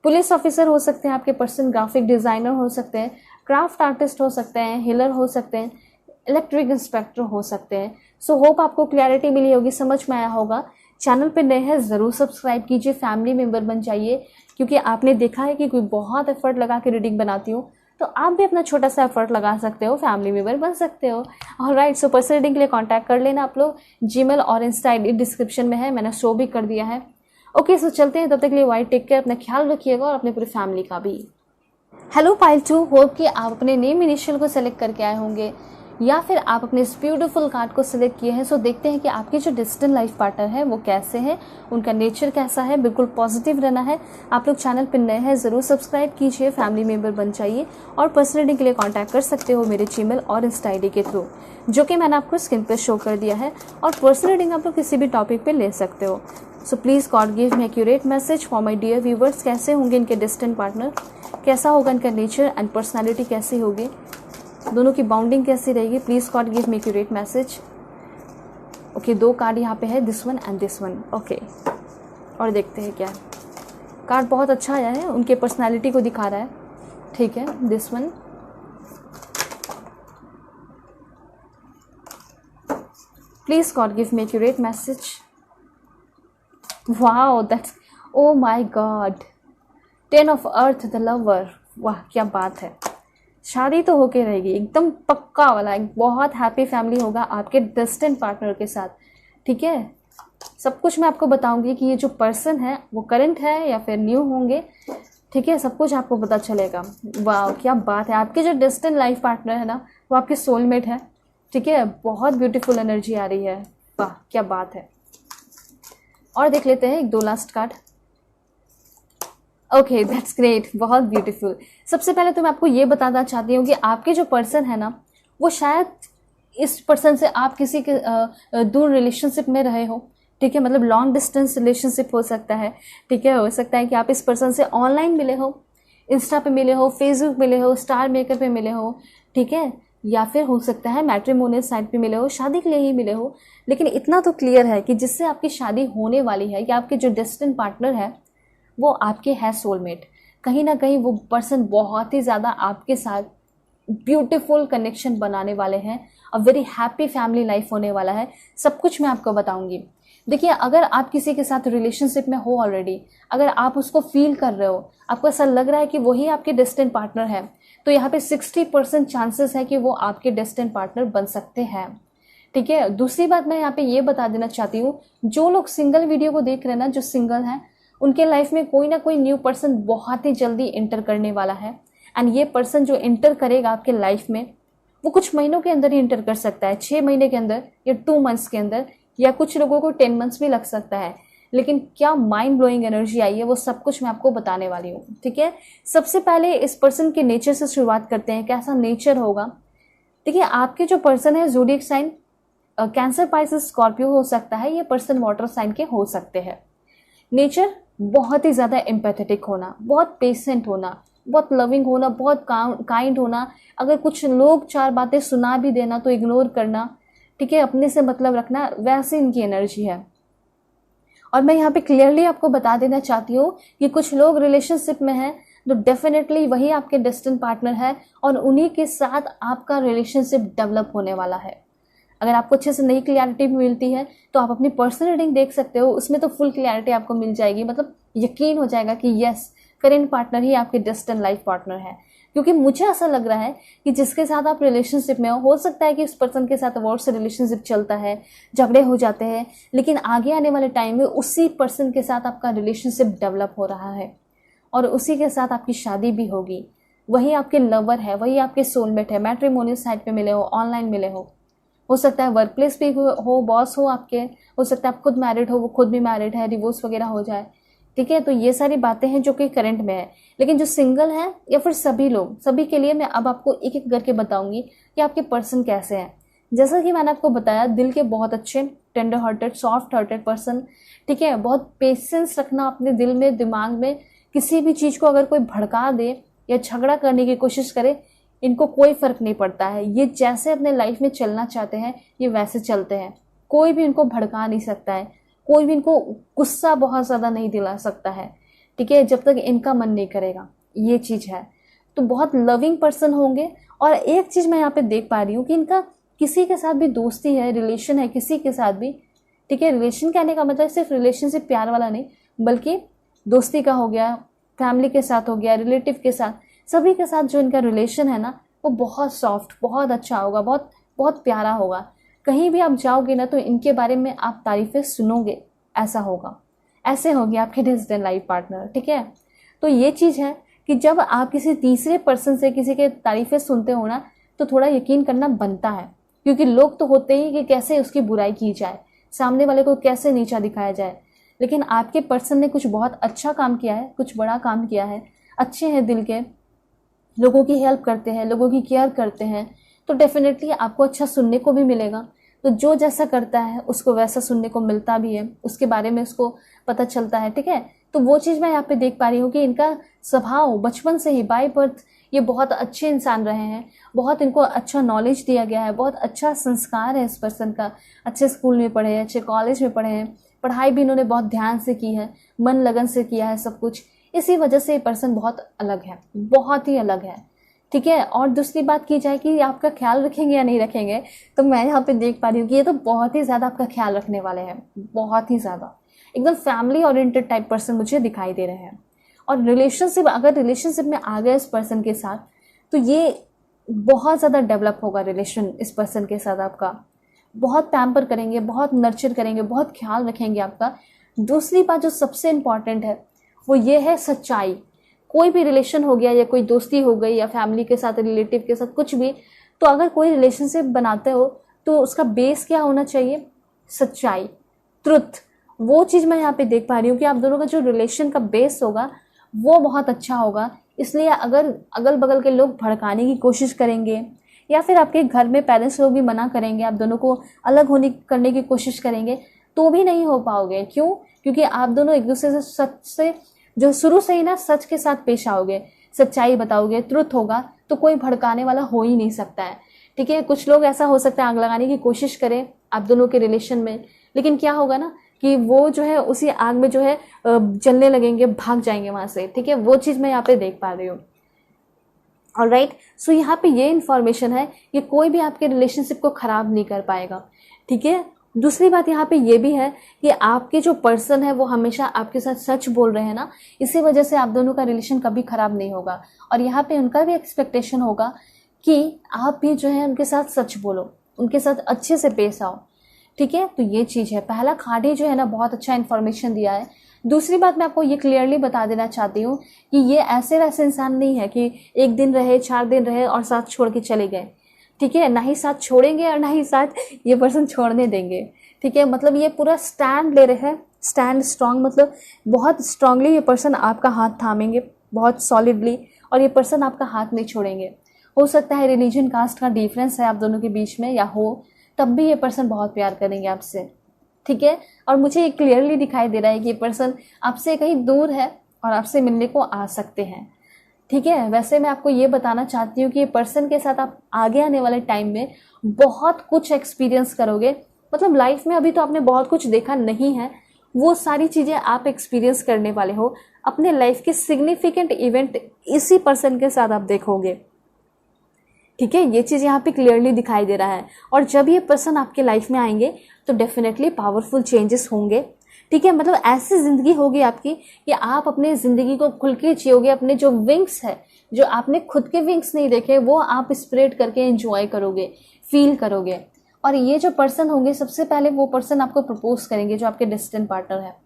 पुलिस ऑफिसर हो सकते हैं आपके पर्सन, ग्राफिक डिज़ाइनर हो सकते हैं, क्राफ्ट आर्टिस्ट हो सकते हैं, हिलर हो सकते हैं, इलेक्ट्रिक इंस्पेक्टर हो सकते हैं। सो होप आपको क्लैरिटी मिली होगी, समझ में आया होगा। चैनल पे नए हैं ज़रूर सब्सक्राइब कीजिए, फैमिली मेम्बर बन जाइए, क्योंकि आपने देखा है कि कोई बहुत एफर्ट लगा के रीडिंग बनाती हूँ, तो आप भी अपना छोटा सा एफर्ट लगा सकते हो, फैमिली मेम्बर बन सकते हो। ऑलराइट, सो पर्सनल रीडिंग के लिए कांटेक्ट कर लेना आप लोग। जीमेल और इंस्टा आईडी डिस्क्रिप्शन में है, मैंने शो भी कर दिया है। ओके, सो चलते हैं, तब तक के लिए वाइट टेक केयर, अपना ख्याल रखिएगा और अपने पूरी फैमिली का भी। हेलो पाइल 2, होप कि आप अपने नेम इनिशियल को सेलेक्ट करके आए होंगे या फिर आप अपने इस ब्यूटीफुल कार्ड को सिलेक्ट किए हैं। सो देखते हैं कि आपके जो डिस्टेंट लाइफ पार्टनर है वो कैसे है, उनका नेचर कैसा है। बिल्कुल पॉजिटिव रहना है। आप लोग चैनल पर नए हैं ज़रूर सब्सक्राइब कीजिए, फैमिली मेम्बर बन जाइए और पर्सनल रीडिंग के लिए कांटेक्ट कर सकते हो मेरे जीमेल और इंस्टा आईडी के थ्रू, जो कि मैंने आपको स्क्रीन पर शो कर दिया है। और पर्सनल रीडिंग आप लोग किसी भी टॉपिक पर ले सकते हो। So please God give me accurate message for my dear viewers. कैसे होंगे इनके डिस्टेंट पार्टनर, कैसा होगा इनका नेचर एंड पर्सनैलिटी कैसी होगी, दोनों की बाउंडिंग कैसी रहेगी। Please God give me accurate message. Okay, 2 card यहाँ पे है, this one and this one. Okay, और देखते हैं क्या कार्ड बहुत अच्छा आया है, उनके पर्सनैलिटी को दिखा रहा है, ठीक है। This one please God give me accurate message. Wow that's, O my God, 10 of earth, the lover. वाह क्या बात है, शादी तो होके रहेगी एकदम पक्का वाला, एक बहुत हैप्पी फैमिली होगा आपके डेस्टिन्ड पार्टनर के साथ। ठीक है, सब कुछ मैं आपको बताऊंगी कि ये जो पर्सन है वो करंट है या फिर न्यू होंगे। ठीक है, सब कुछ आपको पता चलेगा। वाह क्या बात है, आपके जो डेस्टिन्ड लाइफ पार्टनर है ना वो आपके सोलमेट है। ठीक है, बहुत ब्यूटीफुल एनर्जी आ रही है। वाह क्या बात है। और देख लेते हैं एक दो last card. Okay that's great, बहुत ब्यूटीफुल। सबसे पहले तो मैं आपको ये बताना चाहती हूँ कि आपके जो पर्सन है ना वो शायद इस पर्सन से आप किसी के दूर रिलेशनशिप में रहे हो। ठीक है, मतलब लॉन्ग डिस्टेंस रिलेशनशिप हो सकता है। ठीक है, हो सकता है कि आप इस पर्सन से ऑनलाइन मिले हो, इंस्टा पे मिले हो, फेसबुक मिले हो, स्टार मेकर पे मिले हो। ठीक है, या फिर हो सकता है मैट्रिमोनियल साइट पे मिले हो, शादी के लिए ही मिले हो। लेकिन इतना तो क्लियर है कि जिससे आपकी शादी होने वाली है या आपके जो डेस्टिन्ड पार्टनर है वो आपके है सोलमेट। कहीं ना कहीं वो पर्सन बहुत ही ज़्यादा आपके साथ ब्यूटीफुल कनेक्शन बनाने वाले हैं। A very happy family life होने वाला है। सब कुछ मैं आपको बताऊंगी। देखिए, अगर आप किसी के साथ रिलेशनशिप में हो ऑलरेडी, अगर आप उसको फील कर रहे हो, आपको ऐसा लग रहा है कि वही आपके डेस्टिन्ड पार्टनर है, तो यहाँ पे 60% चांसेस है कि वो आपके डेस्टिन्ड पार्टनर बन सकते हैं। ठीक है, दूसरी बात मैं यहाँ पे ये बता देना चाहती हूँ, जो लोग सिंगल वीडियो को देख रहे हैं ना, जो सिंगल हैं, उनके लाइफ में कोई ना कोई न्यू पर्सन बहुत ही जल्दी इंटर करने वाला है। एंड ये पर्सन जो इंटर करेगा आपके लाइफ में वो कुछ महीनों के अंदर ही इंटर कर सकता है, 6 महीने के अंदर या 2 मंथ्स के अंदर, या कुछ लोगों को 10 मंथ्स भी लग सकता है। लेकिन क्या माइंड ब्लोइंग एनर्जी आई है वो सब कुछ मैं आपको बताने वाली हूँ। ठीक है, सबसे पहले इस पर्सन के नेचर से शुरुआत करते हैं, कैसा नेचर होगा। देखिए, आपके जो पर्सन है zodiac sign Cancer, Pisces, Scorpio हो सकता है। ये पर्सन वाटर साइन के हो सकते हैं। नेचर बहुत ही ज़्यादा एम्पैथेटिक होना, बहुत पेशेंट होना, बहुत लविंग होना, बहुत काइंड होना। अगर कुछ लोग 4 बातें सुना भी देना तो इग्नोर करना। ठीक है, अपने से मतलब रखना, वैसे इनकी एनर्जी है। और मैं यहाँ पे क्लियरली आपको बता देना चाहती हूँ कि कुछ लोग रिलेशनशिप में हैं तो डेफिनेटली वही आपके डेस्टिन्ड पार्टनर है और उन्हीं के साथ आपका रिलेशनशिप डेवलप होने वाला है। अगर आपको अच्छे से नई क्लैरिटी मिलती है तो आप अपनी पर्सनल रीडिंग देख सकते हो, उसमें तो फुल क्लैरिटी आपको मिल जाएगी। मतलब यकीन हो जाएगा कि यस, करेंट पार्टनर ही आपके डेस्टिन्ड लाइफ पार्टनर है। क्योंकि मुझे ऐसा लग रहा है कि जिसके साथ आप रिलेशनशिप में हो सकता है कि इस पर्सन के साथ वर्ड से रिलेशनशिप चलता है, झगड़े हो जाते हैं, लेकिन आगे आने वाले टाइम में उसी पर्सन के साथ आपका रिलेशनशिप डेवलप हो रहा है और उसी के साथ आपकी शादी भी होगी। वही आपके लवर है, वही आपके सोलमेट है। मैट्रिमोनियल साइट पे मिले हो, ऑनलाइन मिले हो सकता है वर्क प्लेस पे हो, बॉस हो आपके, हो सकता है आप खुद मैरिड हो, वो खुद भी मैरिड है, डिवोर्स वगैरह हो जाए। ठीक है, तो ये सारी बातें हैं जो कि करंट में है। लेकिन जो सिंगल है या फिर सभी लोग, सभी के लिए मैं अब आपको एक एक करके बताऊंगी कि आपके पर्सन कैसे हैं। जैसा कि मैंने आपको बताया, दिल के बहुत अच्छे, tender hearted, soft hearted person. ठीक है, बहुत पेशेंस रखना अपने दिल में, दिमाग में। किसी भी चीज़ को अगर कोई भड़का दे या झगड़ा करने की कोशिश करे, इनको कोई फर्क नहीं पड़ता है। ये जैसे अपने लाइफ में चलना चाहते हैं ये वैसे चलते हैं। कोई भी इनको भड़का नहीं सकता है, कोई भी इनको गुस्सा बहुत ज़्यादा नहीं दिला सकता है। ठीक है, जब तक इनका मन नहीं करेगा, ये चीज़ है। तो बहुत लविंग पर्सन होंगे। और एक चीज़ मैं यहाँ पे देख पा रही हूँ कि इनका किसी के साथ भी दोस्ती है, रिलेशन है किसी के साथ भी। ठीक है, रिलेशन कहने का मतलब सिर्फ रिलेशनशिप प्यार वाला नहीं, बल्कि दोस्ती का हो गया, फैमिली के साथ हो गया, रिलेटिव के साथ, सभी के साथ जो इनका रिलेशन है ना वो बहुत सॉफ्ट, बहुत अच्छा होगा, बहुत बहुत प्यारा होगा। कहीं भी आप जाओगे ना तो इनके बारे में आप तारीफ़ें सुनोगे, ऐसा होगा, ऐसे होंगे आपके डेस्टिन्ड लाइफ पार्टनर। ठीक है, तो ये चीज़ है कि जब आप किसी तीसरे पर्सन से किसी के तारीफ़ें सुनते हो ना तो थोड़ा यकीन करना बनता है। क्योंकि लोग तो होते ही कि कैसे उसकी बुराई की जाए, सामने वाले को कैसे नीचा दिखाया जाए। लेकिन आपके पर्सन ने कुछ बहुत अच्छा काम किया है, कुछ बड़ा काम किया है, अच्छे हैं दिल के, लोगों की हेल्प करते हैं, लोगों की केयर करते हैं, तो डेफिनेटली आपको अच्छा सुनने को भी मिलेगा। तो जो जैसा करता है उसको वैसा सुनने को मिलता भी है, उसके बारे में उसको पता चलता है। ठीक है, तो वो चीज़ मैं यहाँ पे देख पा रही हूँ कि इनका स्वभाव बचपन से ही बाय बर्थ ये बहुत अच्छे इंसान रहे हैं। बहुत इनको अच्छा नॉलेज दिया गया है, बहुत अच्छा संस्कार है इस पर्सन का। अच्छे स्कूल में पढ़े हैं, अच्छे कॉलेज में पढ़े हैं, पढ़ाई भी इन्होंने बहुत ध्यान से की है, मन लगन से किया है सब कुछ। इसी वजह से ये पर्सन बहुत अलग है, बहुत ही अलग है। ठीक है। और दूसरी बात की जाए कि आपका ख्याल रखेंगे या नहीं रखेंगे, तो मैं यहाँ पे देख पा रही हूँ कि ये तो बहुत ही ज़्यादा आपका ख्याल रखने वाले हैं, बहुत ही ज़्यादा एकदम फैमिली ओरिएंटेड टाइप पर्सन मुझे दिखाई दे रहे हैं। और अगर रिलेशनशिप में आ गए इस पर्सन के साथ, तो ये बहुत ज़्यादा डेवलप होगा रिलेशन इस पर्सन के साथ आपका। बहुत पैम्पर करेंगे, बहुत नर्चर करेंगे, बहुत ख्याल रखेंगे आपका। दूसरी बात जो सबसे इम्पॉर्टेंट है वो ये है सच्चाई। कोई भी रिलेशन हो गया या कोई दोस्ती हो गई या फैमिली के साथ, रिलेटिव के साथ, कुछ भी, तो अगर कोई रिलेशनशिप बनाते हो तो उसका बेस क्या होना चाहिए? सच्चाई, ट्रुथ। वो चीज़ मैं यहाँ पे देख पा रही हूँ कि आप दोनों का जो रिलेशन का बेस होगा वो बहुत अच्छा होगा। इसलिए अगर अगल बगल के लोग भड़काने की कोशिश करेंगे या फिर आपके घर में पेरेंट्स लोग भी मना करेंगे, आप दोनों को अलग करने की कोशिश करेंगे, तो भी नहीं हो पाओगे। क्यों? क्योंकि आप दोनों एक दूसरे से सच से जो शुरू से ही ना सच के साथ पेश आओगे, सच्चाई बताओगे, ट्रुथ होगा, तो कोई भड़काने वाला हो ही नहीं सकता है। ठीक है। कुछ लोग ऐसा हो सकता है आग लगाने की कोशिश करें आप दोनों के रिलेशन में, लेकिन क्या होगा ना कि वो जो है उसी आग में जो है जलने लगेंगे, भाग जाएंगे वहां से। ठीक है। वो चीज़ मैं यहाँ पे देख पा रही हूँ। ऑलराइट। सो यहाँ पे ये इन्फॉर्मेशन है कि कोई भी आपके रिलेशनशिप को खराब नहीं कर पाएगा। ठीक है। दूसरी बात यहाँ पे ये भी है कि आपके जो पर्सन है वो हमेशा आपके साथ सच बोल रहे हैं ना, इसी वजह से आप दोनों का रिलेशन कभी खराब नहीं होगा। और यहाँ पे उनका भी एक्सपेक्टेशन होगा कि आप भी जो है उनके साथ सच बोलो, उनके साथ अच्छे से पेश आओ। ठीक है। तो ये चीज़ है। पहला खाड़ी जो है ना बहुत अच्छा इन्फॉर्मेशन दिया है। दूसरी बात मैं आपको ये क्लियरली बता देना चाहती हूँ कि ये ऐसे वैसे इंसान नहीं है कि एक दिन रहे, 4 दिन रहे और साथ छोड़ के चले गए। ठीक है। ना ही साथ छोड़ेंगे और ना ही साथ ये पर्सन छोड़ने देंगे। ठीक है। मतलब ये पूरा स्टैंड ले रहे हैं, स्टैंड स्ट्रांग, मतलब बहुत स्ट्रांगली ये पर्सन आपका हाथ थामेंगे, बहुत सॉलिडली, और ये पर्सन आपका हाथ नहीं छोड़ेंगे। हो सकता है रिलीजन, कास्ट का डिफरेंस है आप दोनों के बीच में या हो, तब भी ये पर्सन बहुत प्यार करेंगे आपसे। ठीक है। और मुझे ये क्लियरली दिखाई दे रहा है कि ये पर्सन आपसे कहीं दूर है और आपसे मिलने को आ सकते हैं। ठीक है। वैसे मैं आपको ये बताना चाहती हूँ कि ये पर्सन के साथ आप आगे आने वाले टाइम में बहुत कुछ एक्सपीरियंस करोगे। मतलब लाइफ में अभी तो आपने बहुत कुछ देखा नहीं है, वो सारी चीज़ें आप एक्सपीरियंस करने वाले हो। अपने लाइफ के सिग्निफिकेंट इवेंट इसी पर्सन के साथ आप देखोगे। ठीक है। ये चीज़ यहाँ पे क्लियरली दिखाई दे रहा है। और जब ये पर्सन आपके लाइफ में आएंगे तो डेफिनेटली पावरफुल चेंजेस होंगे। ठीक है। मतलब ऐसी ज़िंदगी होगी आपकी कि आप अपने ज़िंदगी को खुल के जियोगे। अपने जो विंग्स है, जो आपने खुद के विंग्स नहीं देखे, वो आप स्प्रेड करके एंजॉय करोगे, फील करोगे। और ये जो पर्सन होंगे, सबसे पहले वो पर्सन आपको प्रपोज करेंगे जो आपके डेस्टिनेड पार्टनर है।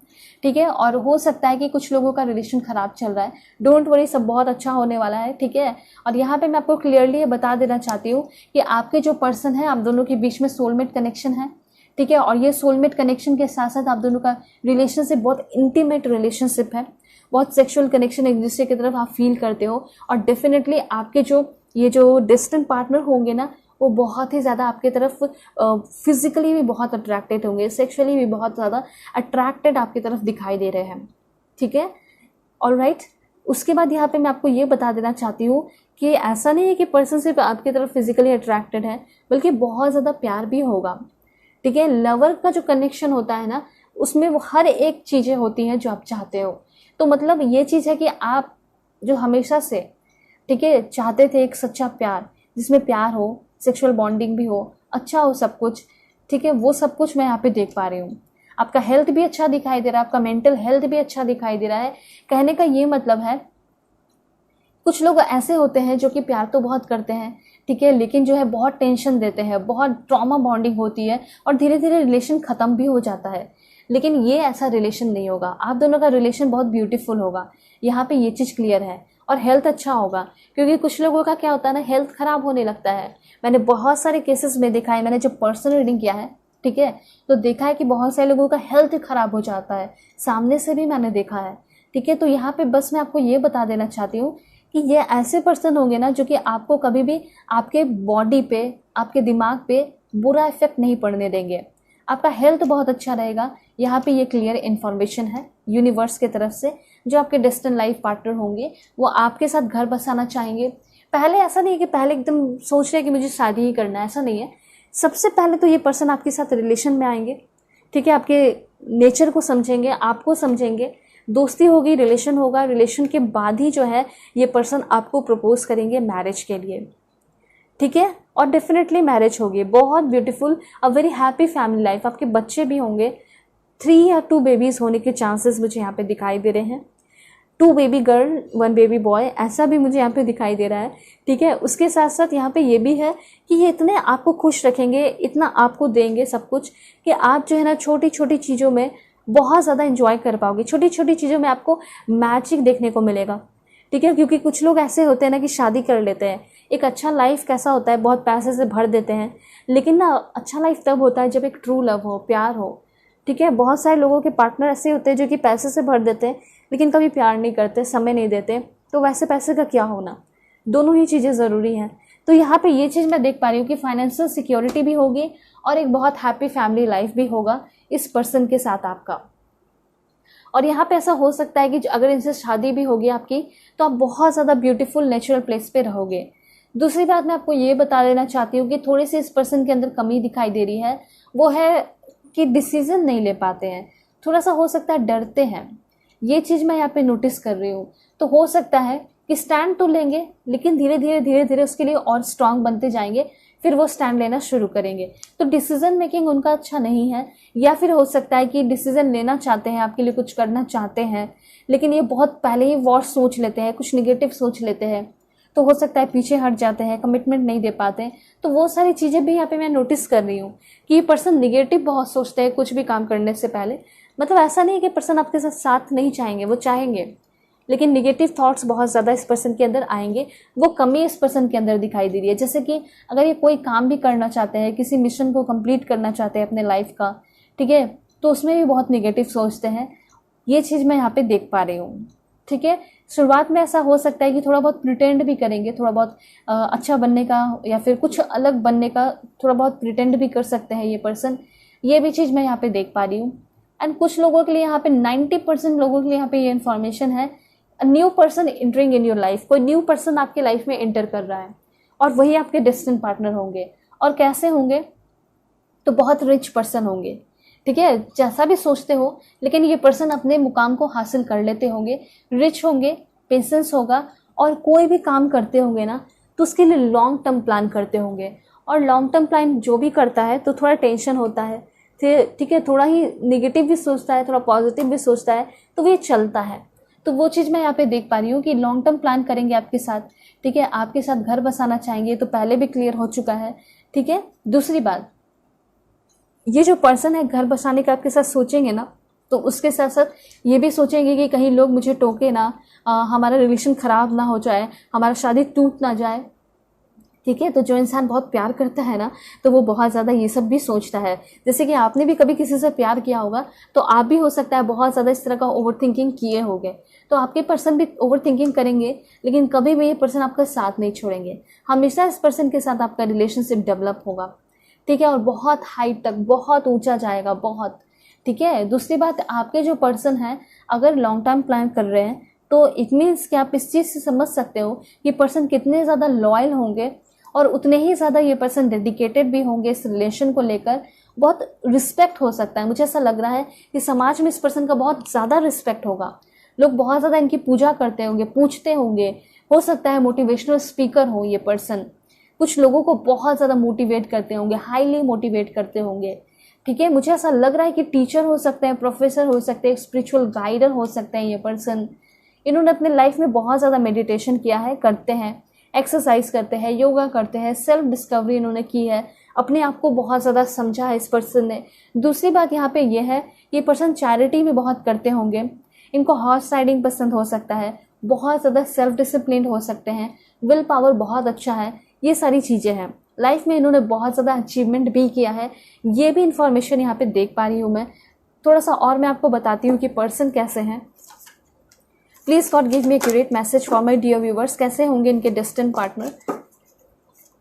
ठीक है। और हो सकता है कि कुछ लोगों का रिलेशन खराब चल रहा है, डोंट वरी, सब बहुत अच्छा होने वाला है। ठीक है। और यहाँ पे मैं आपको क्लियरली ये बता देना चाहती हूँ कि आपके जो पर्सन है, आप दोनों के बीच में सोलमेट कनेक्शन है। ठीक है। और ये सोलमेट कनेक्शन के साथ साथ आप दोनों का रिलेशनशिप बहुत इंटीमेट रिलेशनशिप है, बहुत सेक्सुअल कनेक्शन एक दूसरे की तरफ आप फील करते हो। और डेफिनेटली आपके जो डिस्टेंट पार्टनर होंगे ना, वो बहुत ही ज़्यादा आपके तरफ फिजिकली भी बहुत अट्रैक्टेड होंगे, सेक्सुअली भी बहुत ज़्यादा अट्रैक्टेड आपकी तरफ दिखाई दे रहे हैं। ठीक है। ऑलराइट। उसके बाद यहाँ पे मैं आपको ये बता देना चाहती हूँ कि ऐसा नहीं है कि पर्सन सिर्फ आपकी तरफ फिजिकली अट्रैक्टेड है, बल्कि बहुत ज़्यादा प्यार भी होगा। ठीक है। लवर का जो कनेक्शन होता है ना, उसमें वो हर एक चीज़ें होती हैं जो आप चाहते हो। तो मतलब ये चीज़ है कि आप जो हमेशा से, ठीक है, चाहते थे एक सच्चा प्यार, जिसमें प्यार हो, सेक्सुअल बॉन्डिंग भी हो, अच्छा हो सब कुछ। ठीक है। वो सब कुछ मैं यहाँ पे देख पा रही हूँ। आपका हेल्थ भी अच्छा दिखाई दे रहा है, आपका मेंटल हेल्थ भी अच्छा दिखाई दे रहा है। कहने का ये मतलब है, कुछ लोग ऐसे होते हैं जो कि प्यार तो बहुत करते हैं, ठीक है, लेकिन जो है बहुत टेंशन देते हैं, बहुत ट्रॉमा बॉन्डिंग होती है और धीरे धीरे रिलेशन खत्म भी हो जाता है। लेकिन ये ऐसा रिलेशन नहीं होगा, आप दोनों का रिलेशन बहुत ब्यूटीफुल होगा। यहाँ पे ये चीज़ क्लियर है। और हेल्थ अच्छा होगा, क्योंकि कुछ लोगों का क्या होता है ना, हेल्थ खराब होने लगता है। मैंने बहुत सारे केसेस में देखा है, मैंने जब पर्सनल रीडिंग किया है, ठीक है, तो देखा है कि बहुत सारे लोगों का हेल्थ खराब हो जाता है, सामने से भी मैंने देखा है। ठीक है। तो यहाँ पे बस मैं आपको ये बता देना चाहती हूँ कि ये ऐसे पर्सन होंगे ना जो कि आपको कभी भी आपके बॉडी पे, आपके दिमाग पे बुरा इफेक्ट नहीं पड़ने देंगे। आपका हेल्थ बहुत अच्छा रहेगा। यहाँ पे ये क्लियर इन्फॉर्मेशन है यूनिवर्स के तरफ से। जो आपके डेस्टिन लाइफ पार्टनर होंगे वो आपके साथ घर बसाना चाहेंगे। पहले ऐसा नहीं है कि पहले एकदम सोच रहे हैं कि मुझे शादी ही करना है, ऐसा नहीं है। सबसे पहले तो ये पर्सन आपके साथ रिलेशन में आएंगे, ठीक है, आपके नेचर को समझेंगे, आपको समझेंगे, दोस्ती होगी, रिलेशन होगा, रिलेशन के बाद ही जो है ये पर्सन आपको प्रपोज करेंगे मैरिज के लिए, ठीक है। और डेफिनेटली मैरिज होगी, बहुत beautiful, a very happy family life. आपके बच्चे भी होंगे, 3 या 2 बेबीज होने के चांसेस मुझे यहाँ पे दिखाई दे रहे हैं। 2 बेबी गर्ल 1 बेबी बॉय, ऐसा भी मुझे यहाँ पे दिखाई दे रहा है, ठीक है। उसके साथ साथ यहाँ पे ये भी है कि ये इतने आपको खुश रखेंगे, इतना आपको देंगे सब कुछ कि आप जो है ना छोटी छोटी चीज़ों में बहुत ज़्यादा इंजॉय कर पाओगे। छोटी छोटी चीज़ों में आपको मैजिक देखने को मिलेगा, ठीक है। क्योंकि कुछ लोग ऐसे होते हैं ना कि शादी कर लेते हैं, एक अच्छा लाइफ कैसा होता है, बहुत पैसे से भर देते हैं, लेकिन ना अच्छा लाइफ तब होता है जब एक ट्रू लव हो, प्यार हो, ठीक है। बहुत सारे लोगों के पार्टनर ऐसे होते हैं जो कि पैसे से भर देते हैं लेकिन कभी प्यार नहीं करते, समय नहीं देते, तो वैसे पैसे का क्या होना, दोनों ही चीज़ें ज़रूरी हैं। तो यहाँ पे ये चीज़ मैं देख पा रही हूँ कि फाइनेंशियल सिक्योरिटी भी होगी और एक बहुत हैप्पी फैमिली लाइफ भी होगा इस पर्सन के साथ आपका। और यहाँ पे ऐसा हो सकता है कि अगर इनसे शादी भी होगी आपकी तो आप बहुत ज़्यादा ब्यूटीफुल नेचुरल प्लेस पे रहोगे। दूसरी बात मैं आपको ये बता देना चाहती हूँ कि थोड़ी सी इस पर्सन के अंदर कमी दिखाई दे रही है, वो है कि डिसीजन नहीं ले पाते हैं, थोड़ा सा हो सकता है डरते हैं, ये चीज़ मैं यहाँ पे नोटिस कर रही हूँ। तो हो सकता है कि स्टैंड तो लेंगे लेकिन धीरे धीरे उसके लिए और स्ट्रांग बनते जाएंगे, फिर वो स्टैंड लेना शुरू करेंगे। तो डिसीजन मेकिंग उनका अच्छा नहीं है, या फिर हो सकता है कि डिसीजन लेना चाहते हैं, आपके लिए कुछ करना चाहते हैं, लेकिन ये बहुत पहले ही वॉर सोच लेते हैं, कुछ निगेटिव सोच लेते हैं, तो हो सकता है पीछे हट जाते हैं, कमिटमेंट नहीं दे पाते। तो वो सारी चीज़ें भी यहाँ पे मैं नोटिस कर रही हूँ कि ये पर्सन निगेटिव बहुत सोचते हैं कुछ भी काम करने से पहले। मतलब ऐसा नहीं है कि पर्सन आपके साथ नहीं चाहेंगे, वो चाहेंगे, लेकिन निगेटिव थॉट्स बहुत ज़्यादा इस पर्सन के अंदर आएंगे। वो कमी इस पर्सन के अंदर दिखाई दे रही है। जैसे कि अगर ये कोई काम भी करना चाहते हैं, किसी मिशन को कंप्लीट करना चाहते हैं अपने लाइफ का, ठीक है, तो उसमें भी बहुत निगेटिव सोचते हैं। ये चीज़ मैं यहाँ पे देख पा रही हूँ, ठीक है। शुरुआत में ऐसा हो सकता है कि थोड़ा बहुत प्रिटेंड भी करेंगे, थोड़ा बहुत अच्छा बनने का या फिर कुछ अलग बनने का थोड़ा बहुत प्रिटेंड भी कर सकते हैं ये पर्सन। ये भी चीज़ मैं यहाँ पे देख पा रही हूँ। एंड कुछ लोगों के लिए यहाँ पे 90% लोगों के लिए यहाँ पे ये इन्फॉर्मेशन है, new person entering in your life. कोई न्यू पर्सन आपके लाइफ में एंटर कर रहा है और वही आपके डेस्टिनी पार्टनर होंगे। और कैसे होंगे, तो बहुत रिच पर्सन होंगे, ठीक है। जैसा भी सोचते हो, लेकिन ये पर्सन अपने मुकाम को हासिल कर लेते होंगे, रिच होंगे, पेशेंस होगा, और कोई भी काम करते होंगे ना तो उसके लिए लॉन्ग टर्म प्लान करते होंगे। और लॉन्ग टर्म प्लान जो भी करता है तो थोड़ा टेंशन होता है, ठीक है, थोड़ा ही निगेटिव भी सोचता है, थोड़ा पॉजिटिव भी सोचता है, तो ये चलता है। तो वो चीज़ मैं यहाँ पे देख पा रही हूँ कि लॉन्ग टर्म प्लान करेंगे आपके साथ, ठीक है। आपके साथ घर बसाना चाहेंगे, तो पहले भी क्लियर हो चुका है, ठीक है। दूसरी बात, ये जो पर्सन है घर बसाने का आपके साथ सोचेंगे ना, तो उसके साथ साथ ये भी सोचेंगे कि कहीं लोग मुझे टोके ना, हमारा रिलेशन ख़राब ना हो जाए, हमारा शादी टूट ना जाए, ठीक है। तो जो इंसान बहुत प्यार करता है ना, तो वो बहुत ज़्यादा ये सब भी सोचता है। जैसे कि आपने भी कभी किसी से प्यार किया होगा, तो आप भी हो सकता है बहुत ज़्यादा इस तरह का ओवर थिंकिंग किए होंगे। तो आपके पर्सन भी ओवर थिंकिंग करेंगे, लेकिन कभी भी ये पर्सन आपका साथ नहीं छोड़ेंगे। हमेशा इस पर्सन के साथ आपका रिलेशनशिप डेवलप होगा, ठीक है, और बहुत हाइट तक, बहुत ऊंचा जाएगा, बहुत, ठीक है। दूसरी बात, आपके जो पर्सन है अगर लॉन्ग टर्म प्लान कर रहे हैं, तो इट मीन्स कि आप इस चीज़ से समझ सकते हो कि पर्सन कितने ज़्यादा लॉयल होंगे और उतने ही ज़्यादा ये पर्सन डेडिकेटेड भी होंगे इस रिलेशन को लेकर। बहुत रिस्पेक्ट हो सकता है, मुझे ऐसा लग रहा है कि समाज में इस पर्सन का बहुत ज़्यादा रिस्पेक्ट होगा। लोग बहुत ज़्यादा इनकी पूजा करते होंगे, पूछते होंगे। हो सकता है मोटिवेशनल स्पीकर हो ये पर्सन, कुछ लोगों को बहुत ज़्यादा मोटिवेट करते होंगे, हाईली मोटिवेट करते होंगे, ठीक है। मुझे ऐसा लग रहा है कि टीचर हो सकते हैं, प्रोफेसर हो सकते हैं, स्पिरिचुअल गाइडर हो सकते हैं ये पर्सन। इन्होंने अपने लाइफ में बहुत ज़्यादा मेडिटेशन किया है, करते हैं, एक्सरसाइज करते हैं, योगा करते हैं, सेल्फ डिस्कवरी इन्होंने की है, अपने आप को बहुत ज़्यादा समझा है इस पर्सन ने। दूसरी बात यहाँ पे ये है, ये पर्सन चैरिटी भी बहुत करते होंगे, इनको हॉर्स राइडिंग पसंद हो सकता है, बहुत ज़्यादा सेल्फ डिसिप्लिन हो सकते हैं, विल पावर बहुत अच्छा है, ये सारी चीज़ें हैं। लाइफ में इन्होंने बहुत ज़्यादा अचीवमेंट भी किया है, ये भी इन्फॉर्मेशन यहाँ पे देख पा रही हूँ मैं। थोड़ा सा और मैं आपको बताती हूँ कि पर्सन कैसे हैं। Please God give me accurate message for my dear viewers, कैसे होंगे इनके destiny partner.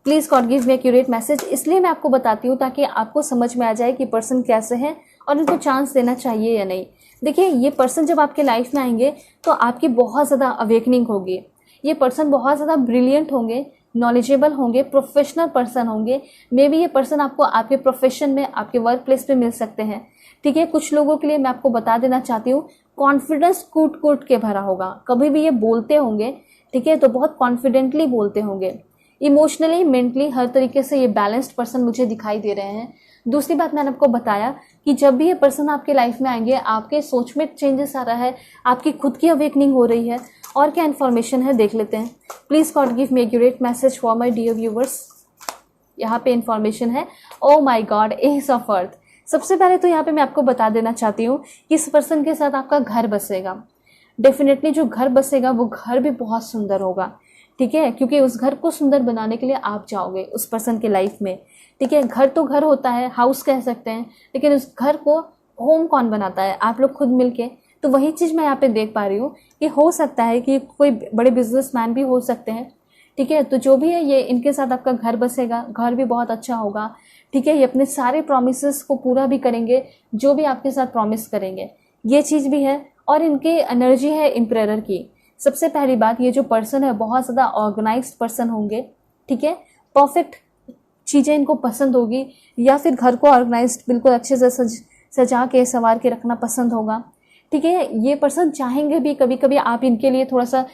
Please God give me accurate message, इसलिए मैं आपको बताती हूँ ताकि आपको समझ में आ जाए कि पर्सन कैसे हैं और इनको चांस देना चाहिए या नहीं। देखिए, ये पर्सन जब आपके लाइफ में आएंगे तो आपकी बहुत ज़्यादा अवेकनिंग होगी। ये पर्सन बहुत ज़्यादा ब्रिलियंट होंगे, नॉलेजेबल होंगे, प्रोफेशनल पर्सन होंगे। मे बी ये पर्सन आपको आपके प्रोफेशन में, आपके वर्क प्लेस पे मिल सकते हैं, ठीक है। कुछ लोगों के लिए मैं आपको बता देना चाहती हूँ, कॉन्फिडेंस कूट कूट के भरा होगा, कभी भी ये बोलते होंगे, ठीक है, तो बहुत कॉन्फिडेंटली बोलते होंगे। इमोशनली, मेंटली, हर तरीके से ये बैलेंस्ड पर्सन मुझे दिखाई दे रहे हैं। दूसरी बात मैंने आपको बताया कि जब भी ये पर्सन आपके लाइफ में आएंगे, आपके सोच में चेंजेस आ रहा है, आपकी खुद की अवेकनिंग हो रही है। और क्या इन्फॉर्मेशन है देख लेते हैं। Please God give me accurate message for my dear viewers. यहाँ पे इन्फॉर्मेशन है, oh my God, ace of earth. सबसे पहले तो यहाँ पे मैं आपको बता देना चाहती हूँ कि इस पर्सन के साथ आपका घर बसेगा। डेफिनेटली जो घर बसेगा वो घर भी बहुत सुंदर होगा, ठीक है, क्योंकि उस घर को सुंदर बनाने के लिए आप जाओगे उस पर्सन के लाइफ में, ठीक है। घर तो घर होता है, हाउस कह सकते हैं, लेकिन उस घर को होम कौन बनाता है? आप लोग खुद मिलके। तो वही चीज़ मैं यहाँ पे देख पा रही हूँ कि हो सकता है कि कोई बड़े बिजनेसमैन भी हो सकते हैं, ठीक है। तो जो भी है, ये इनके साथ आपका घर बसेगा, घर भी बहुत अच्छा होगा, ठीक है। ये अपने सारे प्रॉमिसेस को पूरा भी करेंगे, जो भी आपके साथ प्रॉमिस करेंगे, ये चीज़ भी है। और इनकी एनर्जी है एम्परर की। सबसे पहली बात, ये जो पर्सन है बहुत ज़्यादा ऑर्गेनाइज्ड पर्सन होंगे, ठीक है। परफेक्ट चीज़ें इनको पसंद होगी, या फिर घर को ऑर्गेनाइज्ड बिल्कुल अच्छे से सजा के संवार के रखना पसंद होगा, ठीक है। ये पर्सन चाहेंगे भी कभी कभी आप इनके लिए थोड़ा सा